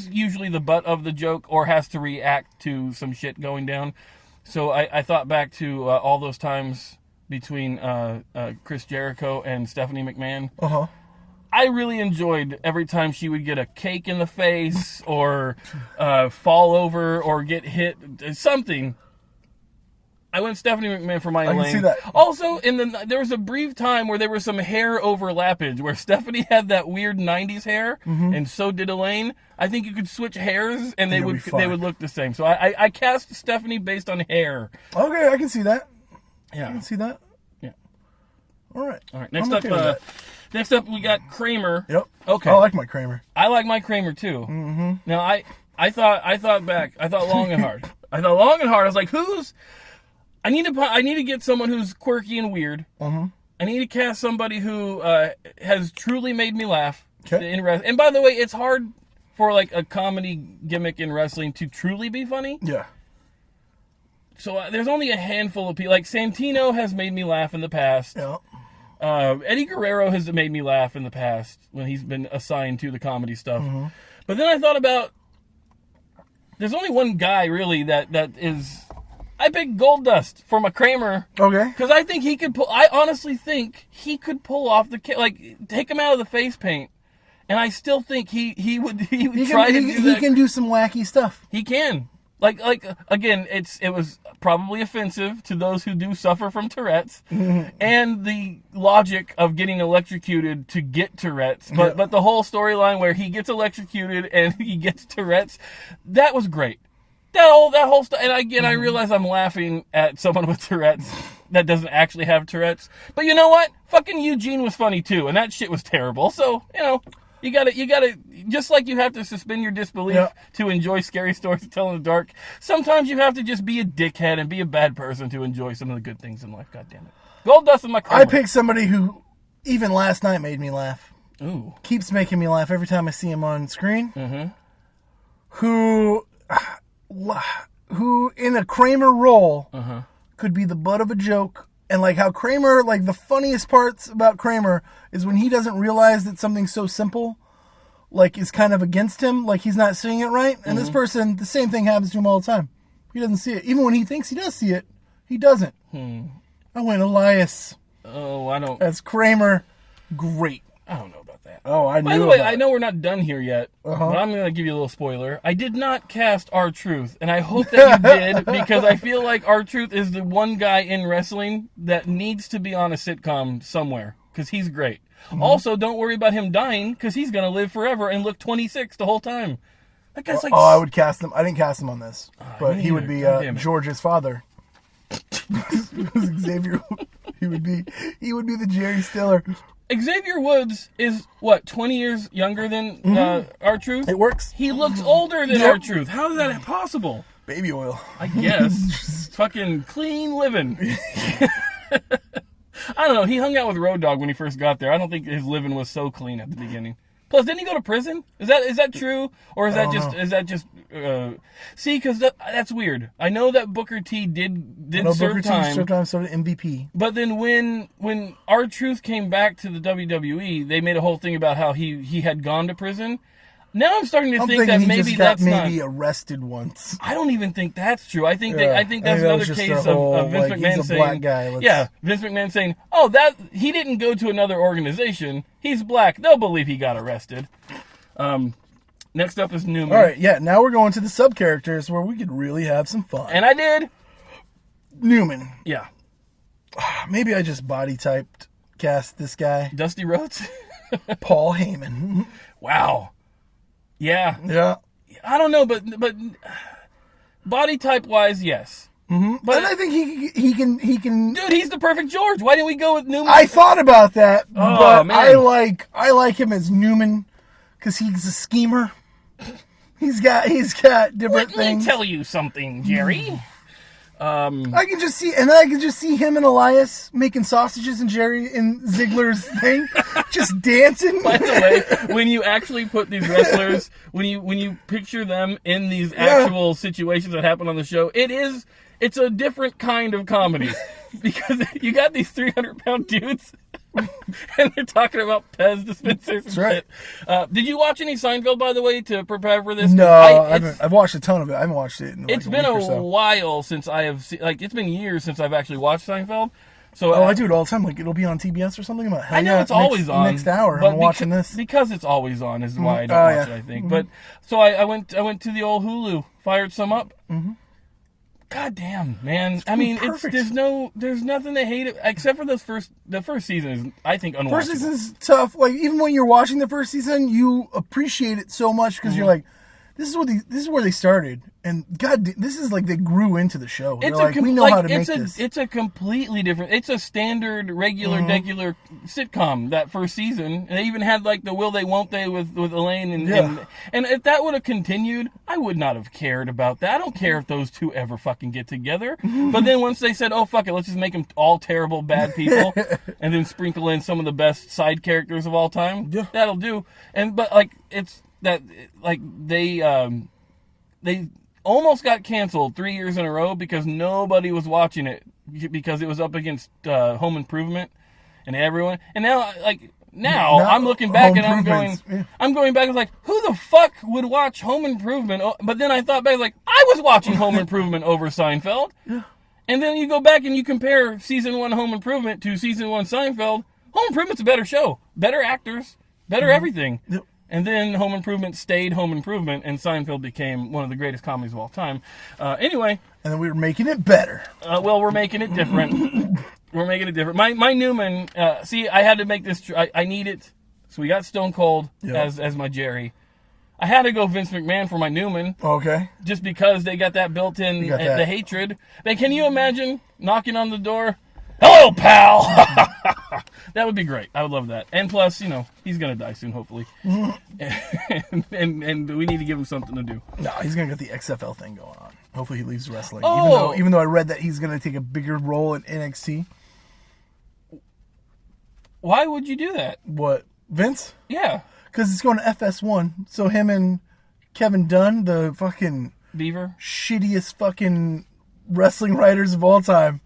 usually the butt of the joke or has to react to some shit going down. So I thought back to all those times between Chris Jericho and Stephanie McMahon. I really enjoyed every time she would get a cake in the face or fall over or get hit, something. I went Stephanie McMahon for my Elaine. I can see that. Also, there was a brief time where there was some hair overlappage, where Stephanie had that weird 90s hair, and so did Elaine. I think you could switch hairs, and they would look the same. So I cast Stephanie based on hair. Okay, I can see that. Yeah. I can see that. Yeah. All right. Next up, we got Kramer. Yep. Okay. I like my Kramer. I like my Kramer too. Mm-hmm. Now I thought back. I thought long and hard. I was like, I need to get someone who's quirky and weird. I need to cast somebody who has truly made me laugh. Okay. And by the way, it's hard for like a comedy gimmick in wrestling to truly be funny. Yeah. So there's only a handful of people. Like Santino has made me laugh in the past. Yeah. Eddie Guerrero has made me laugh in the past when he's been assigned to the comedy stuff. Mm-hmm. But then I thought about, there's only one guy really that is. I picked Goldust for my Kramer. Okay. Because I think he could pull. I honestly think he could pull off the take him out of the face paint, and I still think he would try to do that. He can do some wacky stuff. He can. Like again, it was probably offensive to those who do suffer from Tourette's, and the logic of getting electrocuted to get Tourette's. But the whole storyline where he gets electrocuted and he gets Tourette's, that was great. That whole stuff. And again, I realize I'm laughing at someone with Tourette's that doesn't actually have Tourette's. But you know what? Fucking Eugene was funny too, and that shit was terrible. So you gotta, just like you have to suspend your disbelief to enjoy scary stories to tell in the dark, sometimes you have to just be a dickhead and be a bad person to enjoy some of the good things in life. God damn it. Goldust in my Kramer. I picked somebody who, even last night, made me laugh. Ooh. Keeps making me laugh every time I see him on screen. Mm-hmm. Who in a Kramer role could be the butt of a joke. And like how Kramer, like the funniest parts about Kramer is when he doesn't realize that something so simple, like, is kind of against him, like he's not seeing it right. And this person, the same thing happens to him all the time. He doesn't see it. Even when he thinks he does see it, he doesn't. I went Elias. Oh, I don't. As Kramer. Great. I don't know about that. Oh, I knew. By the way, I know we're not done here yet, Uh-huh. but I'm going to give you a little spoiler. I did not cast R-Truth, and I hope that you did, because I feel like R-Truth is the one guy in wrestling that needs to be on a sitcom somewhere, because he's great. Also, don't worry about him dying, because he's going to live forever and look 26 the whole time. That guy's like... I would cast him. I didn't cast him on this, but he would be God damn it. George's father. Xavier. He would be the Jerry Stiller. Xavier Woods is, what, 20 years younger than R-Truth? It works. He looks older than R-Truth. How is that possible? Baby oil. I guess. Fucking clean living. I don't know. He hung out with Road Dogg when he first got there. I don't think his living was so clean at the beginning. Plus, didn't he go to prison? Is that true, or is that just see? Because that's weird. I know that Booker T did serve time. Served time, so did MVP. But then when R-Truth came back to the WWE, they made a whole thing about how he had gone to prison. Now I'm starting to think that maybe that's maybe arrested once. I don't even think that's true. I think that's another case of Vince McMahon he's a saying, black guy. Vince McMahon saying, "Oh, that he didn't go to another organization. He's black. They'll believe he got arrested." Next up is Newman. All right, now we're going to the sub characters where we could really have some fun. And I did Newman. Yeah. Maybe I just body typed cast this guy. Dusty Rhodes. Paul Heyman. Wow. Yeah. Yeah. I don't know, but body type wise, yes. Mm-hmm. But I think he can. Dude, he's the perfect George. Why didn't we go with Newman? I thought about that, but man. I like him as Newman because he's a schemer. He's got different things. Let me tell you something, Jerry. I can just see him and Elias making sausages and Jerry and Ziggler's thing, just dancing. By the way, when you actually put these wrestlers, when you picture them in these actual situations that happen on the show, it's a different kind of comedy because you got these 300-pound dudes. And they're talking about Pez dispensers and shit. Did you watch any Seinfeld, by the way, to prepare for this? No, I've watched a ton of it. I haven't watched it in it's been a while since I have seen, it's been years since I've actually watched Seinfeld. So I do it all the time. Like, it'll be on TBS or something. I know it's always on. Next hour, I'm watching this. Because it's always on is why I don't watch it, I think. But, so I went to the old Hulu, fired some up. Mm-hmm. God damn, man! I mean, there's nothing to hate it except for the first season is, I think, unwatchable. First season's tough. Like, even when you're watching the first season, you appreciate it so much because you're like, this is where they started, And God, this is like they grew into the show. They're It's like, we know how to make this. It's a completely different. It's a standard, regular, regular sitcom. That first season, and they even had like the will they, won't they with Elaine, and if that would have continued, I would not have cared about that. I don't care if those two ever fucking get together. But then once they said, "Oh fuck it, let's just make them all terrible, bad people," and then sprinkle in some of the best side characters of all time, that'll do. But like it's that like they almost got canceled 3 years in a row because nobody was watching it because it was up against Home Improvement and everyone. And now I'm looking back and I'm going back and like, who the fuck would watch Home Improvement? But then I thought back like, I was watching Home Improvement over Seinfeld. Yeah. And then you go back and you compare season 1 Home Improvement to season 1 Seinfeld. Home Improvement's a better show, better actors, better everything. Yep. And then Home Improvement stayed Home Improvement, and Seinfeld became one of the greatest comedies of all time. Anyway. And then we were making it better. Well, we're making it different. We're making it different. My Newman, see, I had to make this, I need it. So we got Stone Cold as my Jerry. I had to go Vince McMahon for my Newman. Okay. Just because they got that built-in, the hatred. But can you imagine knocking on the door? Hello, pal! That would be great. I would love that. And plus, he's going to die soon, hopefully. and we need to give him something to do. No, he's going to get the XFL thing going on. Hopefully he leaves wrestling. Oh. Even though I read that he's going to take a bigger role in NXT. Why would you do that? What? Vince? Yeah. Because it's going to FS1. So him and Kevin Dunn, the fucking... Beaver? Shittiest fucking wrestling writers of all time.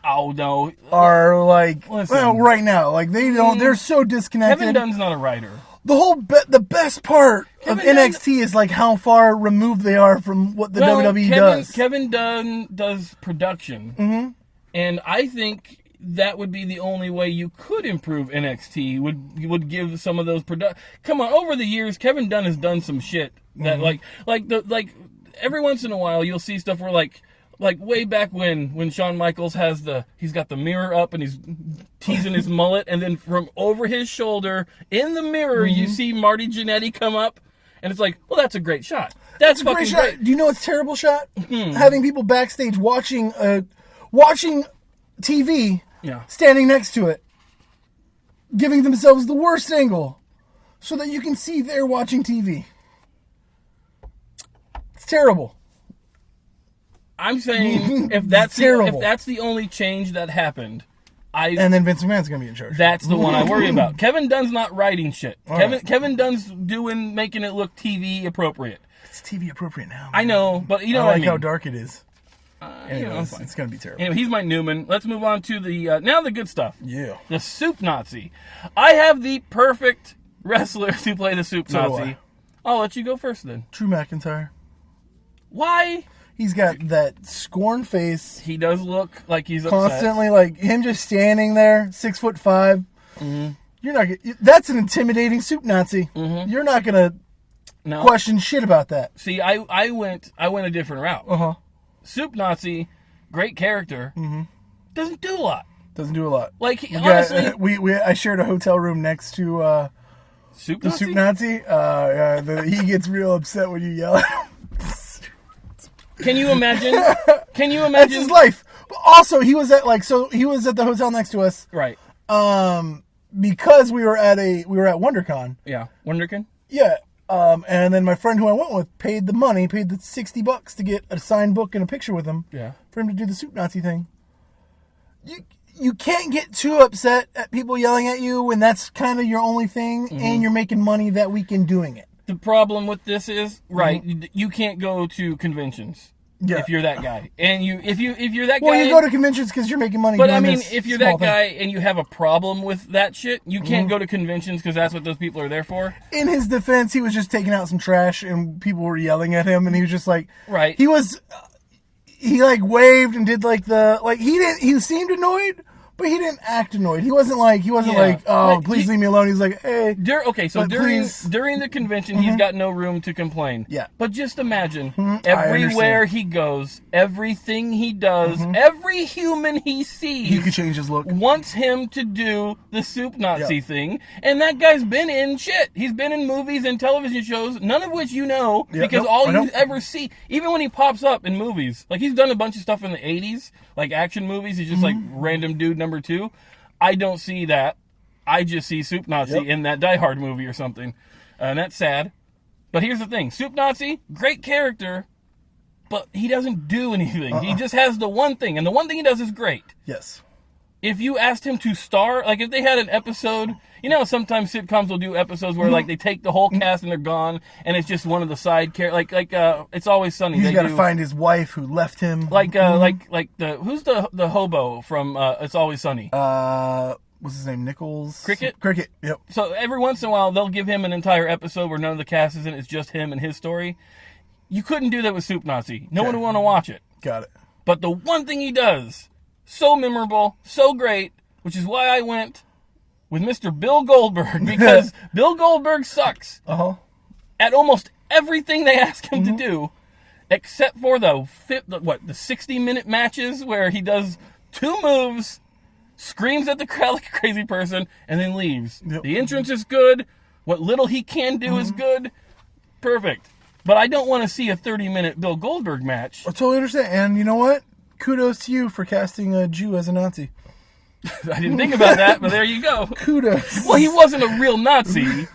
Oh, no. Are like, well, right now, like they don't, they're so disconnected. Kevin Dunn's not a writer. The best part of NXT is like how far removed they are from what the WWE does. Kevin Dunn does production. And I think that would be the only way you could improve NXT, would give some of those come on, over the years, Kevin Dunn has done some shit that like every once in a while you'll see stuff where like way back when Shawn Michaels he's got the mirror up and he's teasing his mullet, and then from over his shoulder in the mirror you see Marty Jannetty come up, and it's like, well, that's a great shot. That's fucking great shot. Great. Do you know what's a terrible shot? Having people backstage watching TV, standing next to it, giving themselves the worst angle, so that you can see they're watching TV. It's terrible. I'm saying if that's the only change that happened, and then Vince McMahon's gonna be in charge. That's the one I worry about. Kevin Dunn's not writing shit. Kevin Dunn's making it look TV appropriate. It's TV appropriate now. Man. I know, but you know what I mean. How dark it is. Anyways, it's gonna be terrible. Anyway, he's my Newman. Let's move on to the now the good stuff. Yeah. The Soup Nazi. I have the perfect wrestler to play the Soup Nazi. I'll let you go first then. Drew McIntyre. Why? He's got that scorn face. He does look like he's constantly upset. Like him just standing there, 6'5". You're not. That's an intimidating Soup Nazi. You're not gonna question shit about that. See, I went a different route. Soup Nazi, great character, doesn't do a lot. Doesn't do a lot. Like honestly, I shared a hotel room next to Soup Nazi? Soup Nazi. He gets real upset when you yell at him. Can you imagine? That's his life. But also, he was at the hotel next to us, right? Because we were at WonderCon. Yeah, WonderCon. Yeah. And then my friend who I went with paid the $60 to get a signed book and a picture with him. Yeah. For him to do the Soup Nazi thing. You can't get too upset at people yelling at you when that's kind of your only thing, and you're making money that weekend doing it. The problem with this is, you can't go to conventions if you're that guy. And if you're that guy... Well, you go to conventions because you're making money. But I mean, if you're that guy and you have a problem with that shit, you can't go to conventions because that's what those people are there for. In his defense, he was just taking out some trash and people were yelling at him, and he was just like... Right. He like waved and did he seemed annoyed, But he didn't act annoyed. He wasn't like, please leave me alone. He's like, hey. During the convention, he's got no room to complain. Yeah. But just imagine, everywhere he goes, everything he does, every human he sees, he could change his look. Wants him to do the soup Nazi thing. And that guy's been in shit. He's been in movies and television shows, none of which you know, because all you ever see, even when he pops up in movies, like he's done a bunch of stuff in the 80s, like action movies, he's just like random dude number 2. I don't see that. I just see Soup Nazi in that Die Hard movie or something. And that's sad. But here's the thing. Soup Nazi, great character, but he doesn't do anything. He just has the one thing, and the one thing he does is great. Yes. If you asked him to star, like if they had an episode, you know, sometimes sitcoms will do episodes where like they take the whole cast and they're gone, and it's just one of the side characters, like It's Always Sunny. He's got to find his wife who left him. Like who's the hobo from It's Always Sunny? What's his name? Nichols? Cricket? Cricket, yep. So every once in a while they'll give him an entire episode where none of the cast is in it, it's just him and his story. You couldn't do that with Soup Nazi. No one would want to watch it. Got it. But the one thing he does, so memorable, so great, which is why I went with Mr. Bill Goldberg, because Bill Goldberg sucks at almost everything they ask him to do, except for the 60-minute matches where he does 2 moves, screams at the crowd like a crazy person, and then leaves. Yep. The entrance is good. What little he can do is good. Perfect. But I don't want to see a 30-minute Bill Goldberg match. I totally understand. And you know what? Kudos to you for casting a Jew as a Nazi. I didn't think about that, but there you go. Kudos. Well, he wasn't a real Nazi.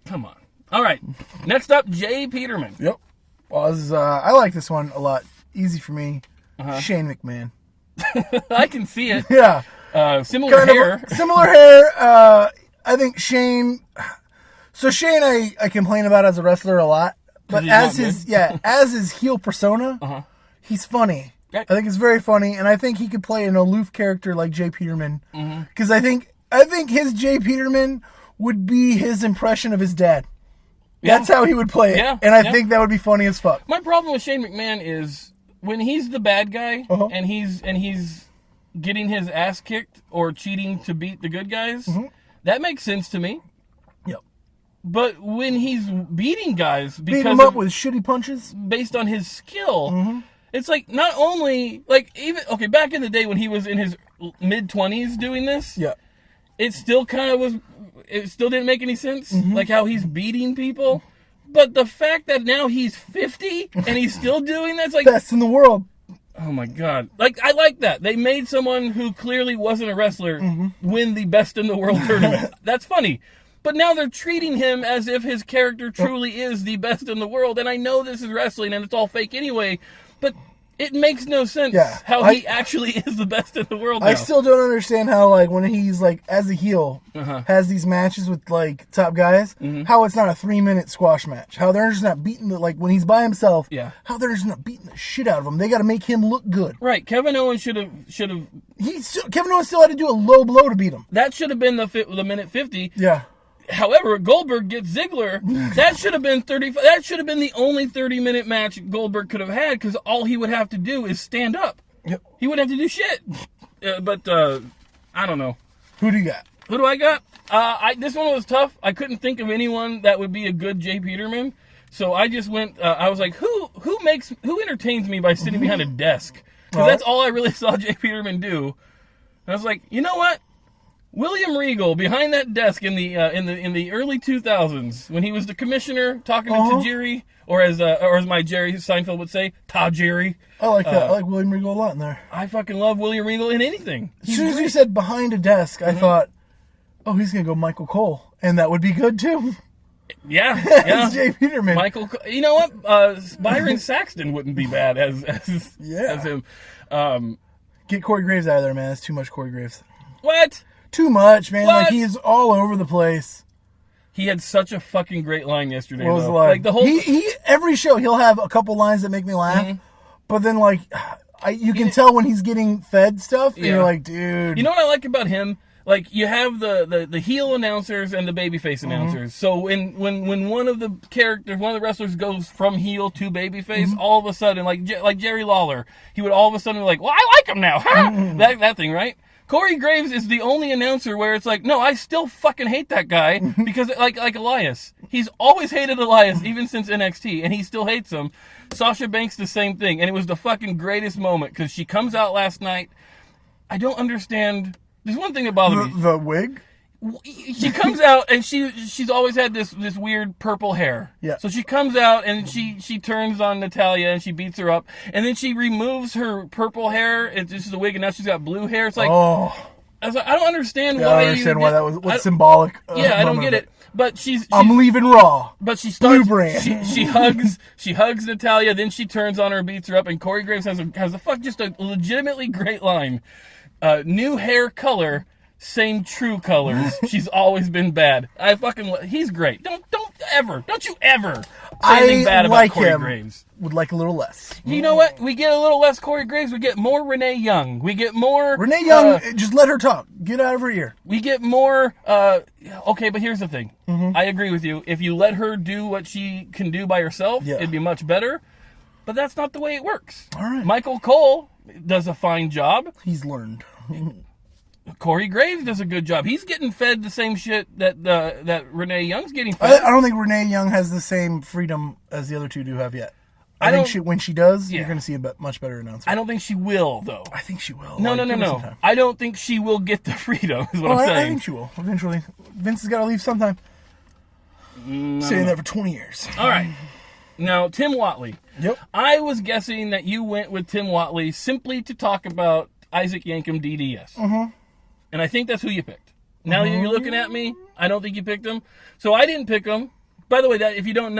Come on. All right. Next up, Jay Peterman. Yep. Well, I like this one a lot. Easy for me. Shane McMahon. I can see it. Yeah. Similar hair. Similar hair. I think Shane... So Shane, I complain about as a wrestler a lot. But as his heel persona, he's funny. I think it's very funny, and I think he could play an aloof character like Jay Peterman. Because I think his Jay Peterman would be his impression of his dad. Yeah. That's how he would play it. Yeah. And I think that would be funny as fuck. My problem with Shane McMahon is when he's the bad guy and he's getting his ass kicked or cheating to beat the good guys, that makes sense to me. Yep. But when he's beating guys because beating him up with shitty punches based on his skill, it's like not only like back in the day when he was in his mid-20s doing this, it still didn't make any sense, like how he's beating people. But the fact that now he's 50 and he's still doing that's like best in the world. Oh my god! Like I like that they made someone who clearly wasn't a wrestler win the best in the world tournament. That's funny. But now they're treating him as if his character truly is the best in the world. And I know this is wrestling and it's all fake anyway, but it makes no sense how he actually is the best in the world now. I still don't understand how, like, when he's, like, as a heel, has these matches with, like, top guys, how it's not a 3-minute squash match. How they're just not beating the, like, when he's by himself, how they're just not beating the shit out of him. They got to make him look good. Right. Kevin Owens should have. Kevin Owens still had to do a low blow to beat him. That should have been the minute 50. Yeah. However, Goldberg gets Ziggler. That should have been 35. That should have been the only 30-minute match Goldberg could have had because all he would have to do is stand up. Yep. He wouldn't have to do shit. But I don't know. Who do you got? Who do I got? This one was tough. I couldn't think of anyone that would be a good Jay Peterman. So I just went. I was like, who entertains me by sitting behind a desk? Because that's all I really saw Jay Peterman do. And I was like, you know what? William Regal behind that desk in the early 2000s when he was the commissioner talking to Tajiri, or as my Jerry Seinfeld would say, Tajiri. I like that. I like William Regal a lot in there. I fucking love William Regal in anything. As soon as you said behind a desk, I thought, oh, he's gonna go Michael Cole, and that would be good too. Yeah. Jay Peterman. You know what? Byron Saxton wouldn't be bad as him. Get Corey Graves out of there, man. That's too much Corey Graves. What? Too much, man. What? Like, he's all over the place. He had such a fucking great line yesterday. What was the line? Like the whole every show he'll have a couple lines that make me laugh, but then like you can tell when he's getting fed stuff, and you're like, dude. You know what I like about him? like you have the heel announcers and the babyface announcers. So when one of the wrestlers goes from heel to babyface, all of a sudden, like Jerry Lawler, he would all of a sudden be like, well, I like him now, huh? That thing, right? Corey Graves is the only announcer where it's like, no, I still fucking hate that guy because like Elias. He's always hated Elias, even since NXT, and he still hates him. Sasha Banks, the same thing, and it was the fucking greatest moment because she comes out last night. I don't understand. There's one thing that bothers me. The wig? She comes out and she's always had this weird purple hair. Yeah. So she comes out and she turns on Natalya and she beats her up and then she removes her purple hair. It's just the wig and now she's got blue hair. It's like, I was like, I don't understand why. I don't understand why that was. What's symbolic? I don't get it. But I'm leaving Raw. But she starts. Blue brand. She hugs Natalya. Then she turns on her and beats her up. And Corey Graves has just a legitimately great line. New hair color. Same true colors. She's always been bad. He's great. Don't you ever say anything bad about Corey Graves. Would like a little less. You know what? We get a little less Corey Graves. We get more Renee Young. We get more Renee Young. Just let her talk. Get out of her ear. We get more. Okay, but here's the thing. I agree with you. If you let her do what she can do by herself, it'd be much better. But that's not the way it works. All right. Michael Cole does a fine job. He's learned. Corey Graves does a good job. He's getting fed the same shit that Renee Young's getting fed. I don't think Renee Young has the same freedom as the other two do have yet. I think when she does, you're going to see a much better announcement. I don't think she will, though. I think she will. No. I don't think she will get the freedom, is what I'm saying. I think she will, eventually. Vince has got to leave sometime. Saying that for 20 years. All right. Now, Tim Whatley. Yep. I was guessing that you went with Tim Whatley simply to talk about Isaac Yankem DDS. And I think that's who you picked. Now you're looking at me, I don't think you picked him. So I didn't pick him. By the way, if you don't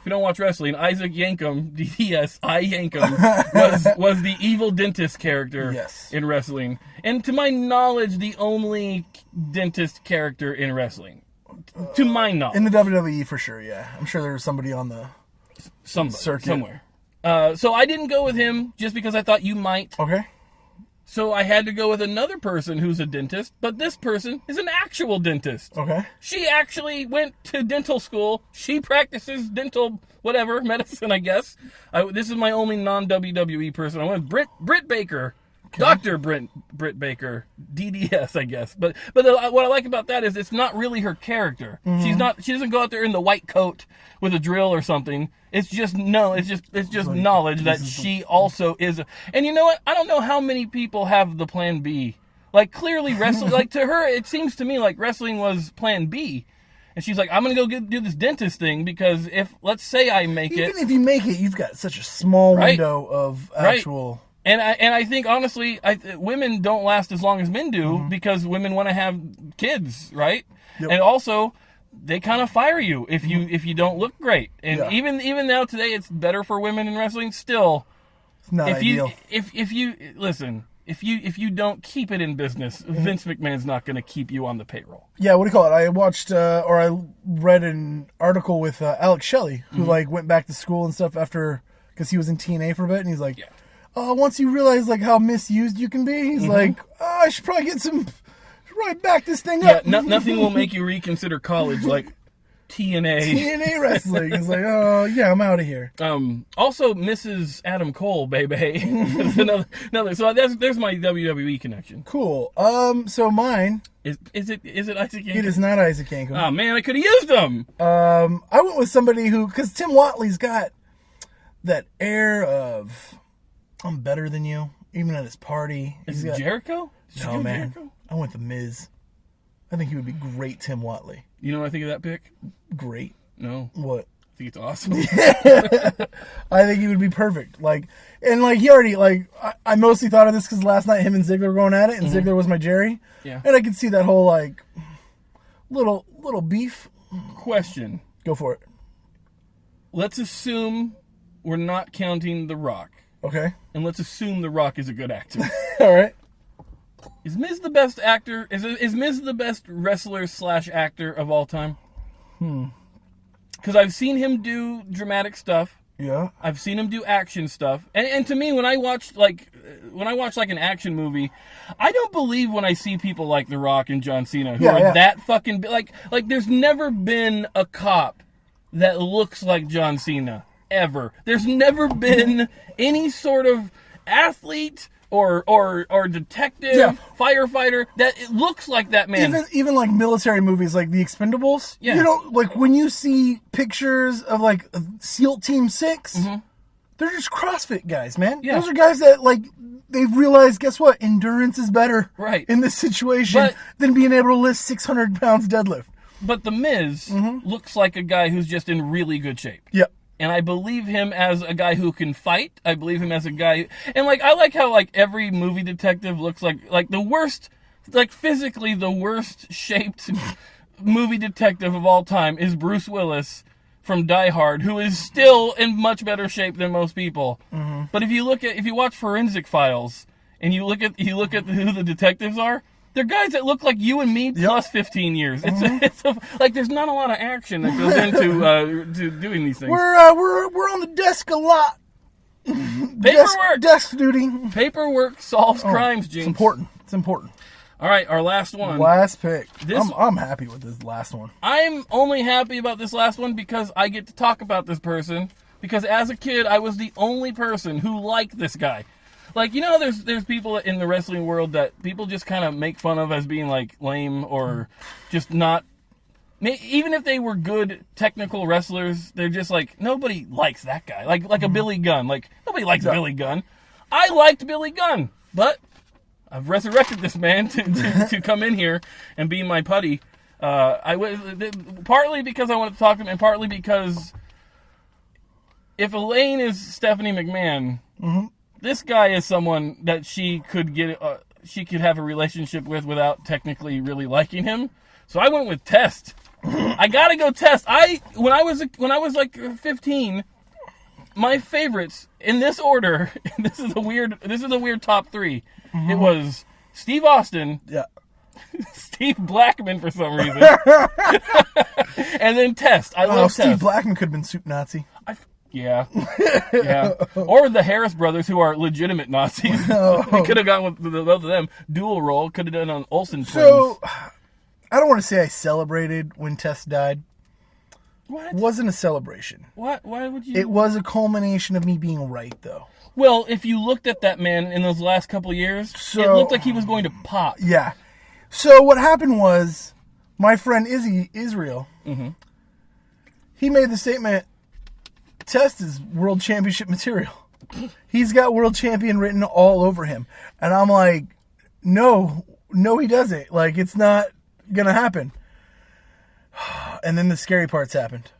watch wrestling, Isaac Yankem, DDS, I Yankem, was the evil dentist character in wrestling. And to my knowledge, the only dentist character in wrestling. To my knowledge. In the WWE, for sure, yeah. I'm sure there was somebody on the circuit. Somewhere. So I didn't go with him just because I thought you might. Okay. So I had to go with another person who's a dentist, but this person is an actual dentist. Okay. She actually went to dental school. She practices dental, medicine, I guess. This is my only non-WWE person. I went with Britt Baker. Okay. Dr. Britt Baker, DDS, I guess. But what I like about that is it's not really her character. She doesn't go out there in the white coat with a drill or something. It's just knowledge that she also is. And you know what? I don't know how many people have the plan B. Like clearly wrestling, like to her, it seems to me like wrestling was plan B. And she's like, I'm going to go do this dentist thing because let's say I make it. Even if you make it, you've got such a small window of actual... Right. And I think, honestly, women don't last as long as men do because women want to have kids, right? Yep. And also, they kind of fire you if you don't look great. And even now today, it's better for women in wrestling. Still, it's not ideal. If you don't keep it in business, Vince McMahon's not going to keep you on the payroll. Yeah, what do you call it? I watched or I read an article with Alex Shelley who went back to school and stuff because he was in TNA for a bit, and he's like. Once you realize how misused you can be, he's like, I should probably back this thing up. Yeah, nothing will make you reconsider college like TNA. TNA wrestling. It's like, I'm out of here. Also, Mrs. Adam Cole, baby. another. So there's my WWE connection. Cool. So mine is it Isaac Yankem? It is not Isaac Yankem. Oh man, I could have used him. I went with somebody because Tim Whatley's got that air of. I'm better than you, even at his party. Is it Jericho? No, man. Jericho? I went the Miz. I think he would be great, Tim Whatley. You know what I think of that pick? Great. No. What? I think it's awesome. I think he would be perfect. He already, I mostly thought of this because last night him and Ziggler were going at it, and Ziggler was my Jerry. Yeah. And I could see that whole, little beef. Question. Go for it. Let's assume we're not counting The Rock. Okay. And let's assume The Rock is a good actor. All right. Is Miz the best actor? Is Miz the best wrestler / actor of all time? Because I've seen him do dramatic stuff. Yeah. I've seen him do action stuff. And to me, when I watch like an action movie, I don't believe when I see people like The Rock and John Cena who are that fucking like there's never been a cop that looks like John Cena ever. There's never been any sort of athlete or detective, firefighter that it looks like that man. Even like military movies like The Expendables. Yeah. You know, like when you see pictures of like SEAL Team 6, they're just CrossFit guys, man. Yeah. Those are guys that like they've realized, guess what? Endurance is better in this situation than being able to lift 600 pounds deadlift. But The Miz looks like a guy who's just in really good shape. Yep. And I believe him as a guy who can fight. I believe him as a guy... And, like, I like how, like, every movie detective looks like the worst... Like, physically, the worst-shaped movie detective of all time is Bruce Willis from Die Hard, who is still in much better shape than most people. But if you watch Forensic Files, and you look at who the detectives are... They're guys that look like you and me plus 15 years. It's like there's not a lot of action that goes into to doing these things. We're on the desk a lot. Paperwork, desk duty. Paperwork solves crimes, James. It's important. All right, our last one. Last pick. I'm happy with this last one. I'm only happy about this last one because I get to talk about this person. Because as a kid, I was the only person who liked this guy. Like, you know, there's people in the wrestling world that people just kind of make fun of as being, like, lame or just not... Even if they were good technical wrestlers, they're just like, nobody likes that guy. Like a Billy Gunn. Like, nobody likes Billy Gunn. I liked Billy Gunn, but I've resurrected this man to come in here and be my putty. Partly because I wanted to talk to him, and partly because if Elaine is Stephanie McMahon... This guy is someone that she could have a relationship with without technically really liking him. So I went with Test. I gotta go Test. When I was like 15, my favorites in this order. This is a weird top three. It was Steve Austin. Yeah. Steve Blackman for some reason. And then Test. I love Test. Steve Blackman could have been Soup Nazi. Yeah. Or the Harris brothers, who are legitimate Nazis. They could have gone with both of them. Dual role. Could have done on Olsen twins. So, I don't want to say I celebrated when Tess died. What? It wasn't a celebration. What? Why would you? It was a culmination of me being right, though. Well, if you looked at that man in those last couple of years, it looked like he was going to pop. Yeah. So, what happened was, my friend Israel, he made the statement... Test is world championship material. He's got world champion written all over him. And I'm like, no, he doesn't. Like, it's not going to happen. And then the scary parts happened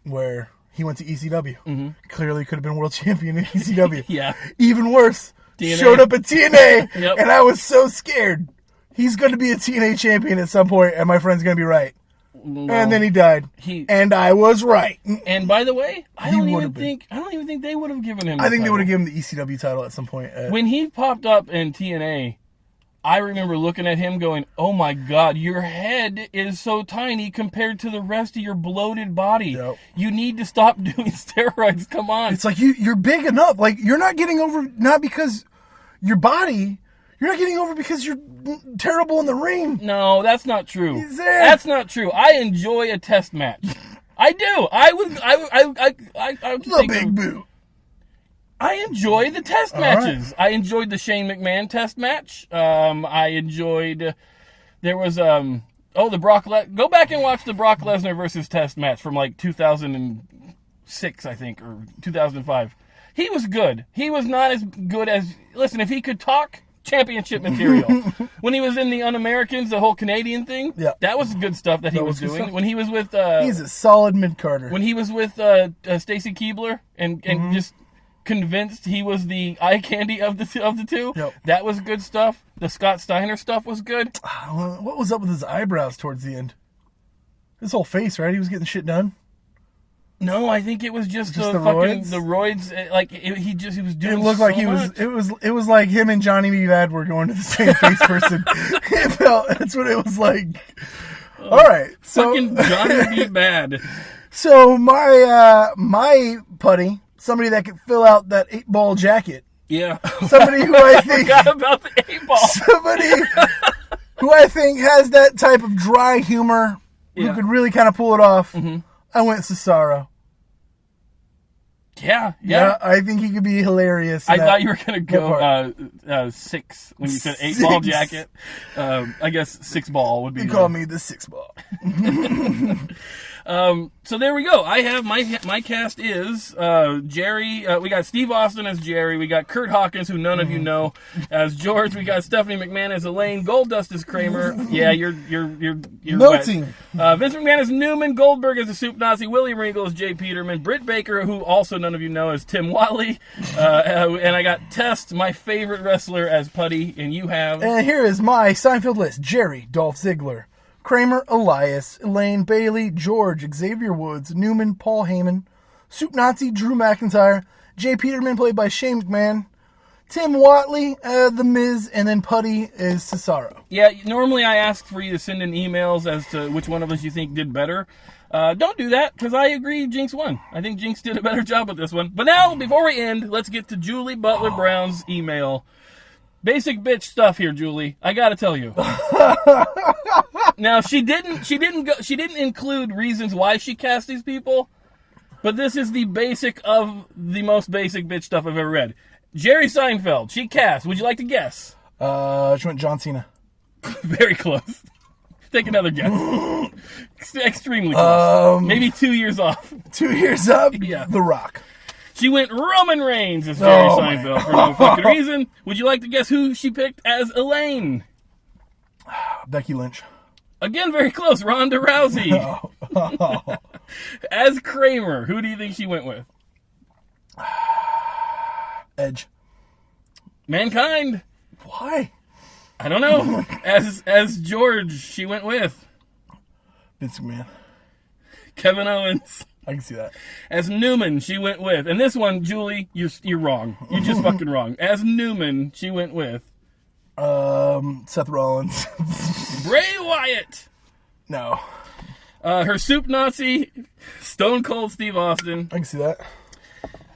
where he went to ECW. Clearly could have been world champion in ECW. Yeah. Even worse, TNA. Showed up at TNA. Yep. And I was so scared. He's going to be a TNA champion at some point, and my friend's going to be right. No. And then he died. And I was right. And by the way, I don't even think they would have given him I think they would have given him the ECW title at some point. When he popped up in TNA, I remember looking at him going, "Oh my God, your head is so tiny compared to the rest of your bloated body. Yep. You need to stop doing steroids. Come on." It's like you're big enough. Like, you're not getting over not because your body. You're not getting over because you're terrible in the ring. No, that's not true. That's not true. I enjoy a test match. I do. I would the big boot. I enjoy the test matches. Right. I enjoyed the Shane McMahon test match. I enjoyed. There was the Brock. Go back and watch the Brock Lesnar versus Test match from like 2006, I think, or 2005. He was good. He was not as good as. Listen, if he could talk. Championship material. When he was in the Un-Americans, the whole Canadian thing, that was good stuff that he was doing. When he was with... he's a solid mid-carder. When he was with Stacy Keibler and just convinced he was the eye candy of the two, that was good stuff. The Scott Steiner stuff was good. What was up with his eyebrows towards the end? His whole face, right? He was getting shit done? No, I think it was just the roids. Like he was doing. It looked like he was. It was like him and Johnny B. Bad were going to the same face person. That's what it was like. All right, so fucking Johnny B. Bad. So my putty somebody that could fill out that 8-ball jacket. Yeah. Somebody who I think... forgot about the 8-ball. Somebody who I think has that type of dry humor who could really kind of pull it off. Mm-hmm. I went Cesaro. Yeah. I think he could be hilarious. I thought you were going to go 6 when you said 8-ball jacket. I guess 6-ball would be. You call me the 6-ball. So there we go. I have my cast is Jerry. We got Steve Austin as Jerry. We got Kurt Hawkins, who none of you know, as George. We got Stephanie McMahon as Elaine. Goldust as Kramer. Yeah, you're noting. Vince McMahon as Newman. Goldberg as the Soup Nazi. William Regal as Jay Peterman. Britt Baker, who also none of you know, as Tim Watley. And I got Test, my favorite wrestler, as Putty. And you have. And here is my Seinfeld list: Jerry, Dolph Ziggler. Kramer, Elias, Elaine, Bailey, George, Xavier Woods, Newman, Paul Heyman, Soup Nazi, Drew McIntyre, Jay Peterman, played by Shane McMahon, Tim Watley, The Miz, and then Putty is Cesaro. Yeah, normally I ask for you to send in emails as to which one of us you think did better. Don't do that, because I agree Jinx won. I think Jinx did a better job with this one. But now, before we end, let's get to Julie Butler Brown's email. Basic bitch stuff here, Julie. I gotta tell you. Now she didn't include reasons why she cast these people, but this is the basic of the most basic bitch stuff I've ever read. Jerry Seinfeld, she cast. Would you like to guess? She went John Cena. Very close. Take another guess. Extremely close. Maybe 2 years off. 2 years up? Yeah. The Rock. She went Roman Reigns as Jerry Seinfeld for no fucking reason. Would you like to guess who she picked as Elaine? Becky Lynch. Again, very close. Ronda Rousey. As Kramer, who do you think she went with? Edge. Mankind. Why? I don't know. As George, she went with Vince McMahon. Kevin Owens. I can see that. As Newman, she went with. And this one, Julie, you're wrong. You're just fucking wrong. As Newman, she went with Seth Rollins. Bray Wyatt. No. Her Soup Nazi, Stone Cold Steve Austin. I can see that.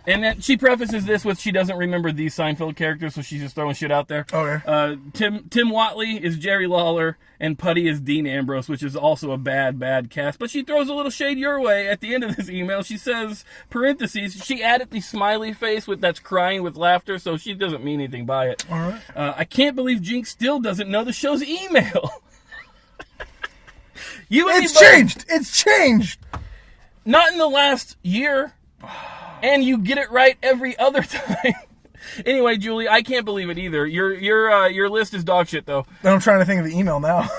And then she prefaces this with she doesn't remember these Seinfeld characters, so she's just throwing shit out there. Okay. Tim Watley is Jerry Lawler, and Putty is Dean Ambrose, which is also a bad cast. But she throws a little shade your way at the end of this email. She says, parentheses, she added the smiley face that's crying with laughter, so she doesn't mean anything by it. All right. I can't believe Jinx still doesn't know the show's email. Changed. It's changed. Not in the last year. And you get it right every other time. Anyway, Julie, I can't believe it either. Your list is dog shit, though. I'm trying to think of the email now.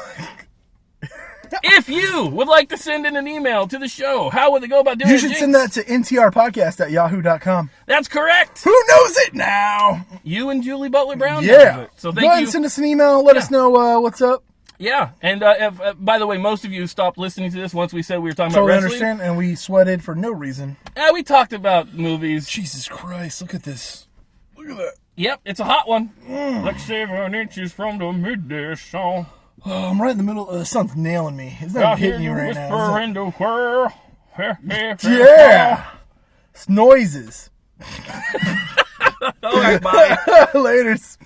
If you would like to send in an email to the show, how would they go about doing it? You should send that to ntrpodcast@yahoo.com. That's correct. Who knows it now? You and Julie Butler Brown knows it. So go ahead and send us an email. Let us know what's up. Yeah, and by the way, most of you stopped listening to this once we said we were talking about wrestling. Understand, and we sweated for no reason. Yeah, we talked about movies. Jesus Christ, look at this. Look at that. Yep, it's a hot one. Like 7 inches from the midday sun. Oh, I'm right in the middle. The sun's nailing me. It's not hitting you right now. In the whirl. Yeah. It's noises. All right, bye. Laters.